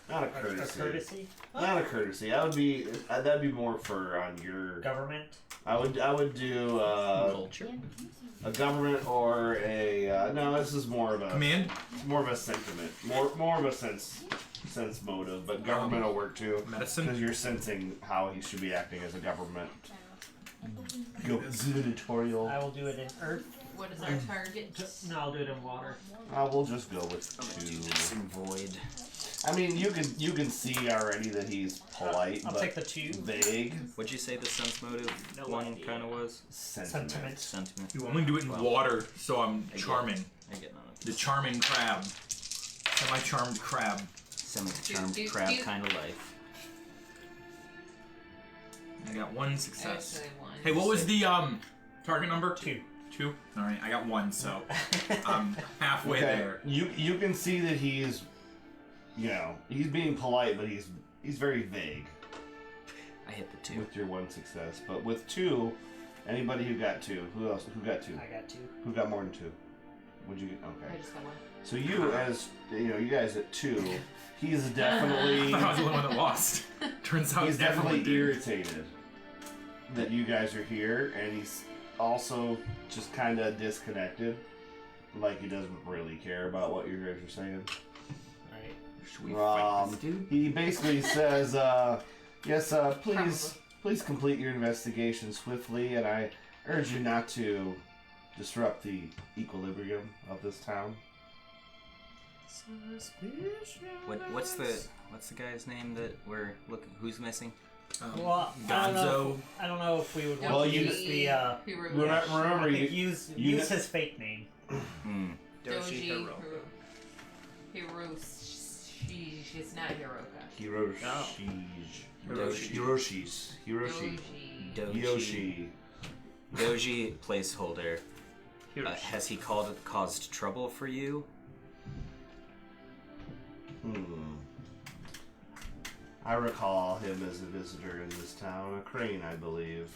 Speaker 2: a
Speaker 5: A
Speaker 2: courtesy.
Speaker 5: courtesy?
Speaker 2: Not a courtesy. That'd be more for on your.
Speaker 5: Government?
Speaker 2: I would do
Speaker 3: Culture.
Speaker 2: a government or a no. This is more of a
Speaker 1: Command?
Speaker 2: more of a sentiment, more of a sense motive. But government will work too
Speaker 1: Medicine?
Speaker 2: because you're sensing how he should be acting as a government. Gubernatorial.
Speaker 5: I will do it in earth.
Speaker 4: What is our target?
Speaker 5: No, I'll do it in water.
Speaker 2: We'll just go with two.
Speaker 3: Some void.
Speaker 2: I mean, you can see already that he's polite,
Speaker 5: I'll
Speaker 2: but
Speaker 5: take the 2.
Speaker 2: vague.
Speaker 3: What'd you say the sense motive
Speaker 5: No
Speaker 3: one
Speaker 5: idea.
Speaker 3: kind of was?
Speaker 5: Sentiment.
Speaker 3: Sentiment.
Speaker 1: You only do it in water, so I'm charming.
Speaker 3: I get none of
Speaker 1: The charming crab. Semi-charmed crab.
Speaker 3: Semi-charmed
Speaker 4: Do-
Speaker 3: crab
Speaker 4: do-
Speaker 3: kind of life.
Speaker 1: I got 1 success.
Speaker 4: Actually, one.
Speaker 1: Hey, what was the target number?
Speaker 5: 2.
Speaker 1: 2? Alright, I got 1, so I'm halfway
Speaker 2: Okay,
Speaker 1: there.
Speaker 2: you can see that he's, he's being polite, but he's very vague
Speaker 3: I hit the 2.
Speaker 2: with your 1 success. But with 2, anybody who got 2, who got 2?
Speaker 5: I got 2.
Speaker 2: Who got more than 2? Would you get?
Speaker 4: I
Speaker 2: Okay.
Speaker 4: just got one.
Speaker 2: So you, as you guys at 2, he's
Speaker 1: I
Speaker 2: definitely
Speaker 1: thought I was the only one that lost. Turns out
Speaker 2: he's
Speaker 1: everyone
Speaker 2: definitely
Speaker 1: did.
Speaker 2: irritated that you guys are here, and he's also just kind of disconnected, like he doesn't really care about what you guys are saying.
Speaker 5: Right.
Speaker 1: Should we fight this dude?
Speaker 2: He basically says, "Yes, please complete your investigation swiftly, and I urge you not to disrupt the equilibrium of this town."
Speaker 3: What's the guy's name that we're looking? Who's missing?
Speaker 5: Well,
Speaker 1: Gonzo.
Speaker 5: I don't know if we would want
Speaker 2: Well,
Speaker 5: to
Speaker 2: you-
Speaker 5: use the.
Speaker 2: Remember,
Speaker 5: I
Speaker 2: you
Speaker 5: think use his fake name.
Speaker 3: Hmm.
Speaker 6: Doji
Speaker 4: Hiro. It's not Hiroka.
Speaker 2: Hiroshi's.
Speaker 4: Doji.
Speaker 2: Yoshi.
Speaker 3: Doji placeholder. Has he caused trouble for you?
Speaker 2: I recall him as a visitor in this town, a crane, I believe.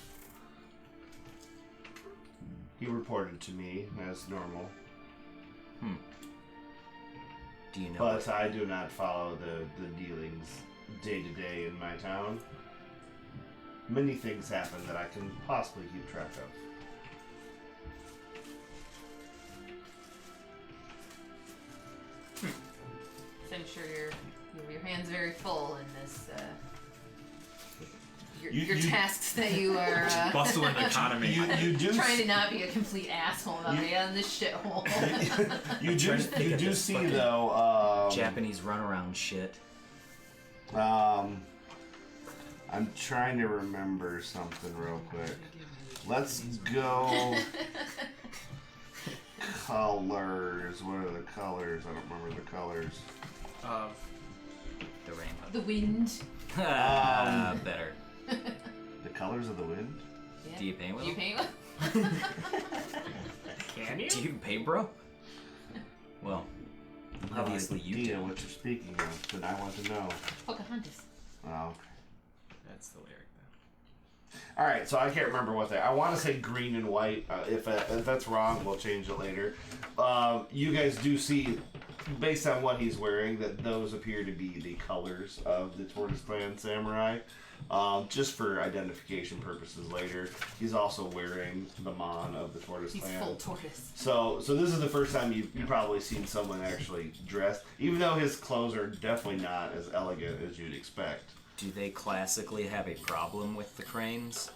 Speaker 2: He reported to me as normal,
Speaker 3: Do you know?
Speaker 2: but I do not follow the dealings day to day in my town. Many things happen that I can possibly keep track of.
Speaker 4: So I'm sure your hands very full in this. Your
Speaker 2: You-
Speaker 4: tasks that you are
Speaker 1: Bustling economy.
Speaker 2: You do
Speaker 4: trying to not be a complete asshole about in this shithole.
Speaker 2: you
Speaker 3: Trying to think of
Speaker 2: do
Speaker 3: this
Speaker 2: see
Speaker 3: fucking
Speaker 2: though.
Speaker 3: Japanese runaround shit.
Speaker 2: I'm trying to remember something real quick. Let's go. Colors. What are the colors? I don't remember the colors.
Speaker 6: Of
Speaker 3: The rainbow.
Speaker 4: The wind.
Speaker 3: Better.
Speaker 2: The colors of the wind?
Speaker 4: Yeah.
Speaker 3: Do you paint with
Speaker 4: Do you
Speaker 3: them?
Speaker 4: paint with?
Speaker 6: can you?
Speaker 3: Do you paint, bro? Well, obviously
Speaker 2: no
Speaker 3: you
Speaker 2: idea
Speaker 3: do.
Speaker 2: what you're speaking of, but I want to know.
Speaker 4: Pocahontas.
Speaker 2: Oh, okay.
Speaker 6: That's the lyric though.
Speaker 2: All right, so I can't remember what they. I want to say green and white. If that's wrong, we'll change it later. You guys do see, based on what he's wearing, that those appear to be the colors of the Tortoise Clan samurai. Just for identification purposes later. He's also wearing the mon of the Tortoise
Speaker 4: He's
Speaker 2: Clan.
Speaker 4: full tortoise.
Speaker 2: So this is the first time you've probably seen someone actually dressed, even though his clothes are definitely not as elegant as you'd expect.
Speaker 3: Do they classically have a problem with the cranes?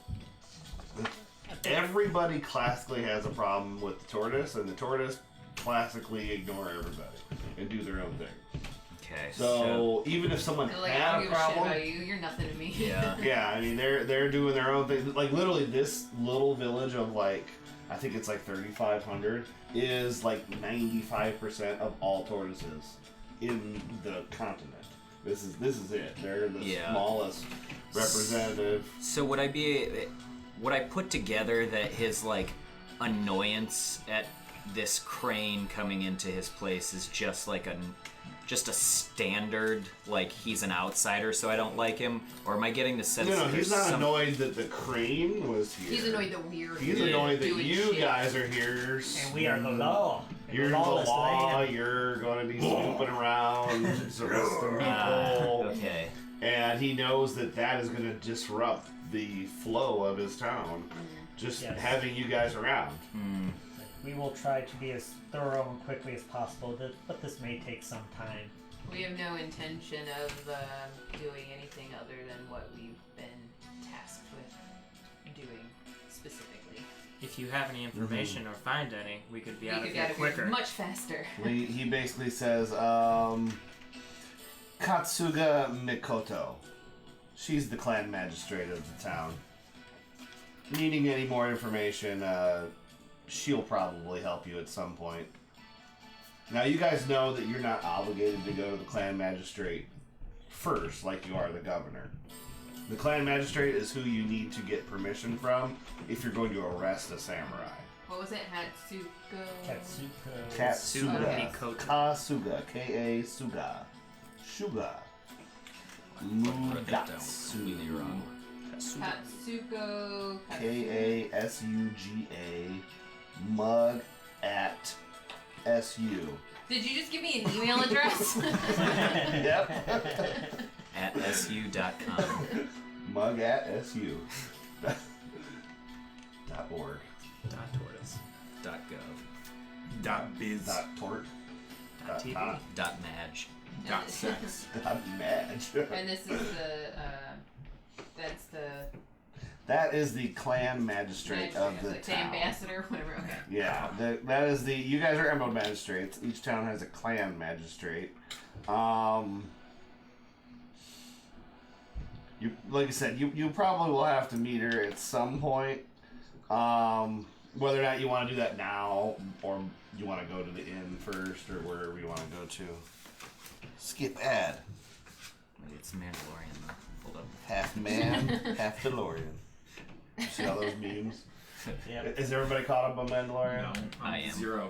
Speaker 2: Everybody classically has a problem with the tortoise, and the tortoise classically ignore everybody and do their own thing.
Speaker 3: Okay.
Speaker 2: So even if someone
Speaker 4: They're like, I
Speaker 2: had
Speaker 4: don't
Speaker 2: a
Speaker 4: give a shit
Speaker 2: problem,
Speaker 4: about you. You're nothing to me.
Speaker 3: Yeah.
Speaker 2: yeah, I mean they're doing their own thing. Like literally, this little village of like I think it's like 3,500 is like 95% of all tortoises in the continent. This is it. They're the smallest representative.
Speaker 3: So would I put together that his like annoyance at this crane coming into his place is just like just a standard, like he's an outsider, so I don't like him? Or am I getting the sense
Speaker 2: No,
Speaker 3: that
Speaker 2: he's
Speaker 3: there's
Speaker 2: not
Speaker 3: some...
Speaker 2: annoyed that the crane was here.
Speaker 4: He's annoyed that we're
Speaker 2: He's
Speaker 4: here
Speaker 2: annoyed that
Speaker 4: doing
Speaker 2: you
Speaker 4: shit.
Speaker 2: guys are here.
Speaker 5: And we are the law.
Speaker 2: You're the
Speaker 5: lawless
Speaker 2: law.
Speaker 5: land.
Speaker 2: You're going to be snooping around, arresting people.
Speaker 3: Okay.
Speaker 2: And he knows that is going to disrupt the flow of his town. Just
Speaker 5: Yes.
Speaker 2: having you guys around.
Speaker 5: We will try to be as thorough and quickly as possible, but this may take some time.
Speaker 4: We have no intention of doing anything other than what we've been tasked with doing specifically.
Speaker 6: If you have any information or find any, we could be
Speaker 4: We
Speaker 6: out
Speaker 4: could
Speaker 6: of
Speaker 4: get
Speaker 6: here
Speaker 4: out of here
Speaker 6: quicker.
Speaker 4: much faster.
Speaker 2: He basically says, Katsuga Mikoto. She's the clan magistrate of the town. Needing any more information, she'll probably help you at some point. Now, you guys know that you're not obligated to go to the clan magistrate first, like you are the governor. The clan magistrate is who you need to get permission from if you're going to arrest a samurai.
Speaker 4: What was it? Hatsuko?
Speaker 5: Katsuko.
Speaker 2: Katsuga.
Speaker 6: Mikoto.
Speaker 2: Kasuga. K-A-Suga. Shuga.
Speaker 3: Wrote that down completely wrong.
Speaker 4: Hatsuko.
Speaker 2: K-A-S-U-G-A. Mug at S-U.
Speaker 4: Did you just give me an email address?
Speaker 2: Yep.
Speaker 3: At su.com.
Speaker 2: Mug at S-U. .org.
Speaker 6: .tortoise.
Speaker 3: .gov.
Speaker 1: .biz.
Speaker 2: .tort.
Speaker 6: .tv.
Speaker 3: .maj.
Speaker 1: .sex.
Speaker 2: .madge.
Speaker 4: And this is
Speaker 2: That is the clan magistrate of the
Speaker 4: like the
Speaker 2: town.
Speaker 4: ambassador, whatever. Okay.
Speaker 2: Yeah, that is the. You guys are emerald magistrates. Each town has a clan magistrate. You like I said, you probably will have to meet her at some point. Whether or not you want to do that now, or you want to go to the inn first, or wherever you want to go to. Skip ad.
Speaker 3: Wait, it's Mandalorian though. Hold up.
Speaker 2: Half man, half DeLorean. See all those memes?
Speaker 5: Yep.
Speaker 2: Is everybody caught up on Mandalorian?
Speaker 1: No,
Speaker 3: I am.
Speaker 1: 0.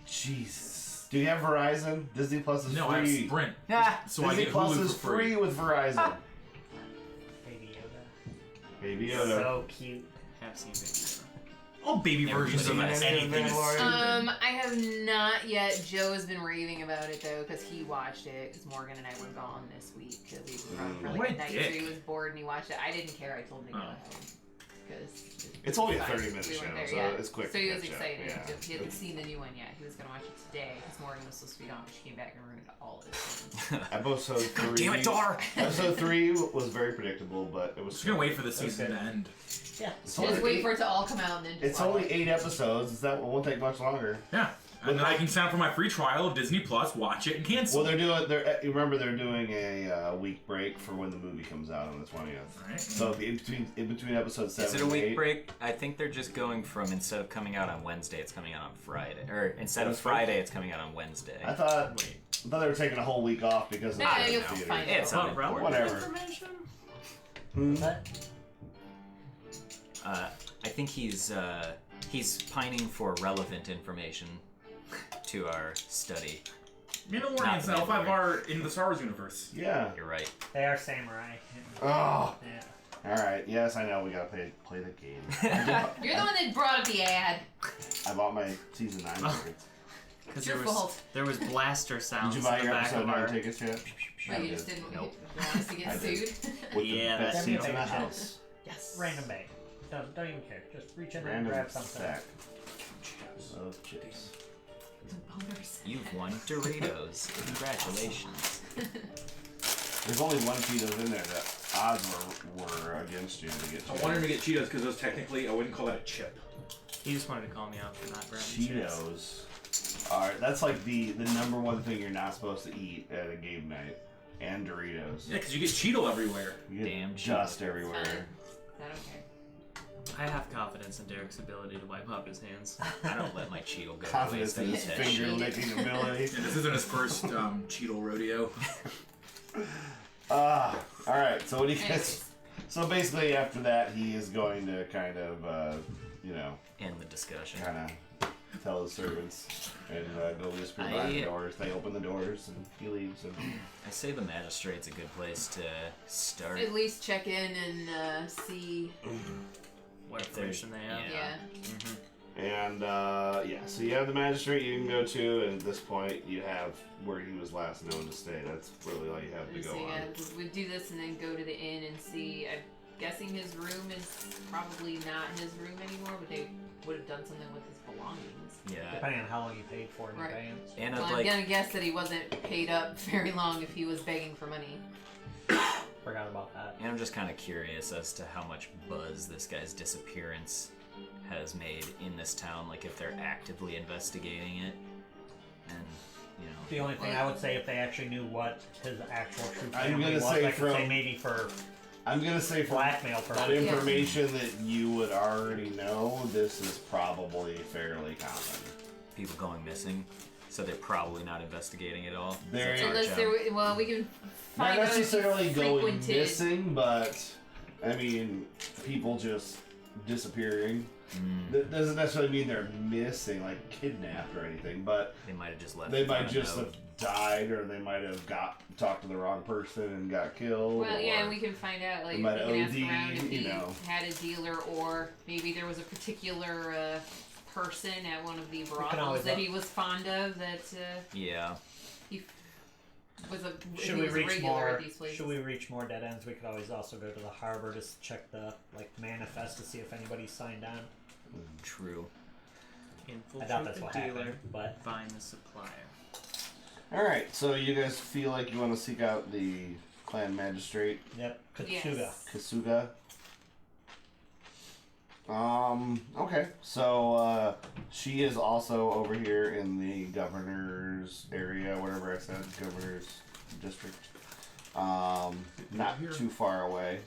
Speaker 2: Jesus. Do you have Verizon? Disney Plus is
Speaker 1: No,
Speaker 2: free.
Speaker 1: I have Sprint.
Speaker 3: Ah,
Speaker 1: So I
Speaker 2: Disney
Speaker 1: get
Speaker 2: Plus
Speaker 1: Hulu
Speaker 2: is
Speaker 1: for free.
Speaker 2: with Verizon.
Speaker 5: Baby Yoda.
Speaker 2: Baby Yoda.
Speaker 5: So cute.
Speaker 6: Have seen Baby
Speaker 1: Oh, baby versions of
Speaker 3: Everybody
Speaker 1: anything is
Speaker 2: Mandalorian.
Speaker 1: stupid.
Speaker 4: I have not yet. Joe has been raving about it though, because he watched it. Because Morgan and I were gone this week because he was gone for
Speaker 1: What
Speaker 4: like
Speaker 1: a
Speaker 4: a night,
Speaker 1: dick.
Speaker 4: so he was bored and he watched it. I didn't care. I told him to go
Speaker 1: Oh.
Speaker 4: ahead because
Speaker 2: It's only a
Speaker 4: fine.
Speaker 2: 30-minute
Speaker 4: We
Speaker 2: show,
Speaker 4: went there,
Speaker 2: so
Speaker 4: yeah.
Speaker 2: it's quick
Speaker 4: So
Speaker 2: to
Speaker 4: he was
Speaker 2: catch up,
Speaker 4: excited.
Speaker 2: yeah.
Speaker 4: He hadn't seen the new one yet. He was gonna watch it today because Morgan was supposed to be gone, but she came back and ruined all of it.
Speaker 2: Episode 3.
Speaker 3: Damn it, Dar!
Speaker 2: Episode 3 was very predictable, but it was.
Speaker 1: Just gonna wait for the season
Speaker 5: Okay.
Speaker 1: to end.
Speaker 5: Yeah.
Speaker 2: It's
Speaker 4: Just
Speaker 2: only
Speaker 4: wait
Speaker 2: eight-
Speaker 4: for it to all come out and then. Just
Speaker 2: It's
Speaker 4: watch
Speaker 2: only
Speaker 4: it.
Speaker 2: 8 episodes. It won't take much longer.
Speaker 1: Yeah. And then I can sign up for my free trial of Disney Plus, watch it, and cancel.
Speaker 2: Well, remember they're doing a week break for when the movie comes out on the 20th.
Speaker 1: Right.
Speaker 2: So in between episodes 7
Speaker 3: Is it a
Speaker 2: and
Speaker 3: week
Speaker 2: 8,
Speaker 3: break? I think they're just going from instead of coming out on Wednesday, it's coming out on Friday. Or instead of
Speaker 2: Wednesday?
Speaker 3: Friday, it's coming out on Wednesday.
Speaker 2: I thought they were taking a whole week off because of
Speaker 4: Yeah,
Speaker 2: the
Speaker 4: you'll
Speaker 2: theater.
Speaker 4: find
Speaker 3: It's
Speaker 6: What,
Speaker 3: unimportant.
Speaker 6: relevant
Speaker 2: Whatever.
Speaker 6: information?
Speaker 5: But
Speaker 3: I think he's pining for relevant information to our study.
Speaker 1: Mandalorian
Speaker 3: Not
Speaker 1: is
Speaker 3: the
Speaker 1: L5R in the Star Wars universe.
Speaker 2: Yeah.
Speaker 3: You're right.
Speaker 5: they are samurai.
Speaker 2: Oh.
Speaker 5: Yeah.
Speaker 2: All right. Yes, I know. We gotta play the game.
Speaker 4: You're the one that brought up the ad.
Speaker 2: I bought my season 9
Speaker 6: Oh.
Speaker 2: tickets.
Speaker 6: Because
Speaker 4: Your fault.
Speaker 6: there was blaster sounds
Speaker 2: Did you buy
Speaker 6: in the
Speaker 2: your
Speaker 6: back
Speaker 2: episode
Speaker 6: of
Speaker 2: 9
Speaker 6: our.
Speaker 2: tickets yet?
Speaker 4: But
Speaker 2: I
Speaker 4: you
Speaker 2: did.
Speaker 4: just didn't
Speaker 3: Nope.
Speaker 4: want us to
Speaker 2: I
Speaker 4: get
Speaker 2: did.
Speaker 4: sued.
Speaker 2: With
Speaker 6: Yeah,
Speaker 2: the best
Speaker 6: that's
Speaker 2: seats in the
Speaker 5: it.
Speaker 2: house.
Speaker 4: Yes.
Speaker 5: Random bag. Don't even care. Just reach in there and
Speaker 2: Random
Speaker 5: grab something.
Speaker 2: stack of chips.
Speaker 4: Boners.
Speaker 3: You've won Doritos. Congratulations.
Speaker 2: There's only one Cheetos in there. The odds were against you to get
Speaker 1: I
Speaker 2: Cheetos.
Speaker 1: wanted to get Cheetos because those technically, I wouldn't call that a chip.
Speaker 6: He just wanted to call me out for not grabbing chips.
Speaker 2: Cheetos. Alright, that's like the number one thing you're not supposed to eat at a game night. And Doritos.
Speaker 1: Yeah, because you get Cheeto everywhere.
Speaker 2: You get
Speaker 3: Damn
Speaker 2: dust
Speaker 3: Cheetos.
Speaker 2: everywhere.
Speaker 4: I don't care.
Speaker 6: I have confidence in Derek's ability to wipe up his hands.
Speaker 3: I don't let my Cheeto go to
Speaker 2: Confidence
Speaker 3: waste.
Speaker 2: in his finger licking ability.
Speaker 1: Yeah, this isn't his first Cheeto rodeo.
Speaker 2: Alright, so what do you guys...
Speaker 4: Anyways.
Speaker 2: So basically after that he is going to kind of,
Speaker 3: End the discussion.
Speaker 2: kind of tell the servants and go whisper behind the doors. They open the doors and he leaves. And
Speaker 3: I say the Magistrate's a good place to start.
Speaker 4: At least check in and see.
Speaker 6: What information they have.
Speaker 4: Yeah.
Speaker 2: And so you have the magistrate you can go to, and at this point you have where he was last known to stay. That's really all you have to
Speaker 4: So
Speaker 2: go
Speaker 4: yeah,
Speaker 2: on.
Speaker 4: we'd do this and then go to the inn and see. I'm guessing his room is probably not his room anymore, but they would have done something with his belongings.
Speaker 3: Yeah.
Speaker 5: Depending on how long you paid for it in
Speaker 4: Right.
Speaker 5: advance.
Speaker 3: And
Speaker 4: Well,
Speaker 3: I'd
Speaker 4: I'm
Speaker 3: like
Speaker 4: gonna guess that he wasn't paid up very long if he was begging for money.
Speaker 5: Forgot about that.
Speaker 3: and I'm just kind of curious as to how much buzz this guy's disappearance has made in this town, like if they're actively investigating it. And,
Speaker 5: The only thing I would say if they actually knew what his actual true
Speaker 2: I'm
Speaker 5: family
Speaker 2: gonna
Speaker 5: was,
Speaker 2: say
Speaker 5: I could say
Speaker 2: from-
Speaker 5: maybe for
Speaker 2: I'm gonna say for
Speaker 5: blackmail
Speaker 2: that
Speaker 5: purposes.
Speaker 2: information that you would already know, this is probably fairly common.
Speaker 3: people going missing, so they're probably not investigating it all.
Speaker 2: There
Speaker 3: That's
Speaker 2: you
Speaker 3: our
Speaker 4: Unless
Speaker 3: job.
Speaker 4: there, well, we can
Speaker 2: Not
Speaker 4: find out if he
Speaker 2: necessarily going
Speaker 4: frequented.
Speaker 2: missing, but I mean, people just disappearing. That doesn't necessarily mean they're missing, like kidnapped or anything, but
Speaker 3: They might have just left.
Speaker 2: they
Speaker 3: without
Speaker 2: might
Speaker 3: a
Speaker 2: just
Speaker 3: note.
Speaker 2: have died, or they might have talked to the wrong person and got killed.
Speaker 4: Well, yeah,
Speaker 2: or
Speaker 4: and we can find out. Like,
Speaker 2: they
Speaker 4: we
Speaker 2: might
Speaker 4: can ask
Speaker 2: OD,
Speaker 4: around if he
Speaker 2: you know.
Speaker 4: had a dealer, or maybe there was a particular person at one of the brothels
Speaker 5: always
Speaker 4: that
Speaker 5: up.
Speaker 4: he was fond of. That
Speaker 3: Yeah.
Speaker 4: he was a
Speaker 5: Should
Speaker 4: he
Speaker 5: we
Speaker 4: was
Speaker 5: reach
Speaker 4: regular
Speaker 5: more?
Speaker 4: at these places.
Speaker 5: Should we reach more dead ends? We could always also go to the harbor to check the manifest to see if anybody signed on.
Speaker 3: True.
Speaker 5: I
Speaker 6: Infiltrate
Speaker 5: doubt that's
Speaker 6: the
Speaker 5: what
Speaker 6: dealer,
Speaker 5: happened, but
Speaker 6: find the supplier.
Speaker 2: All right, so you guys feel like you want to seek out the clan magistrate
Speaker 5: yep,
Speaker 4: Yes.
Speaker 5: Katsuga.
Speaker 2: Kasuga. Okay, so she is also over here in the governor's area, whatever I said, governor's district. Not
Speaker 1: Here.
Speaker 2: too far away.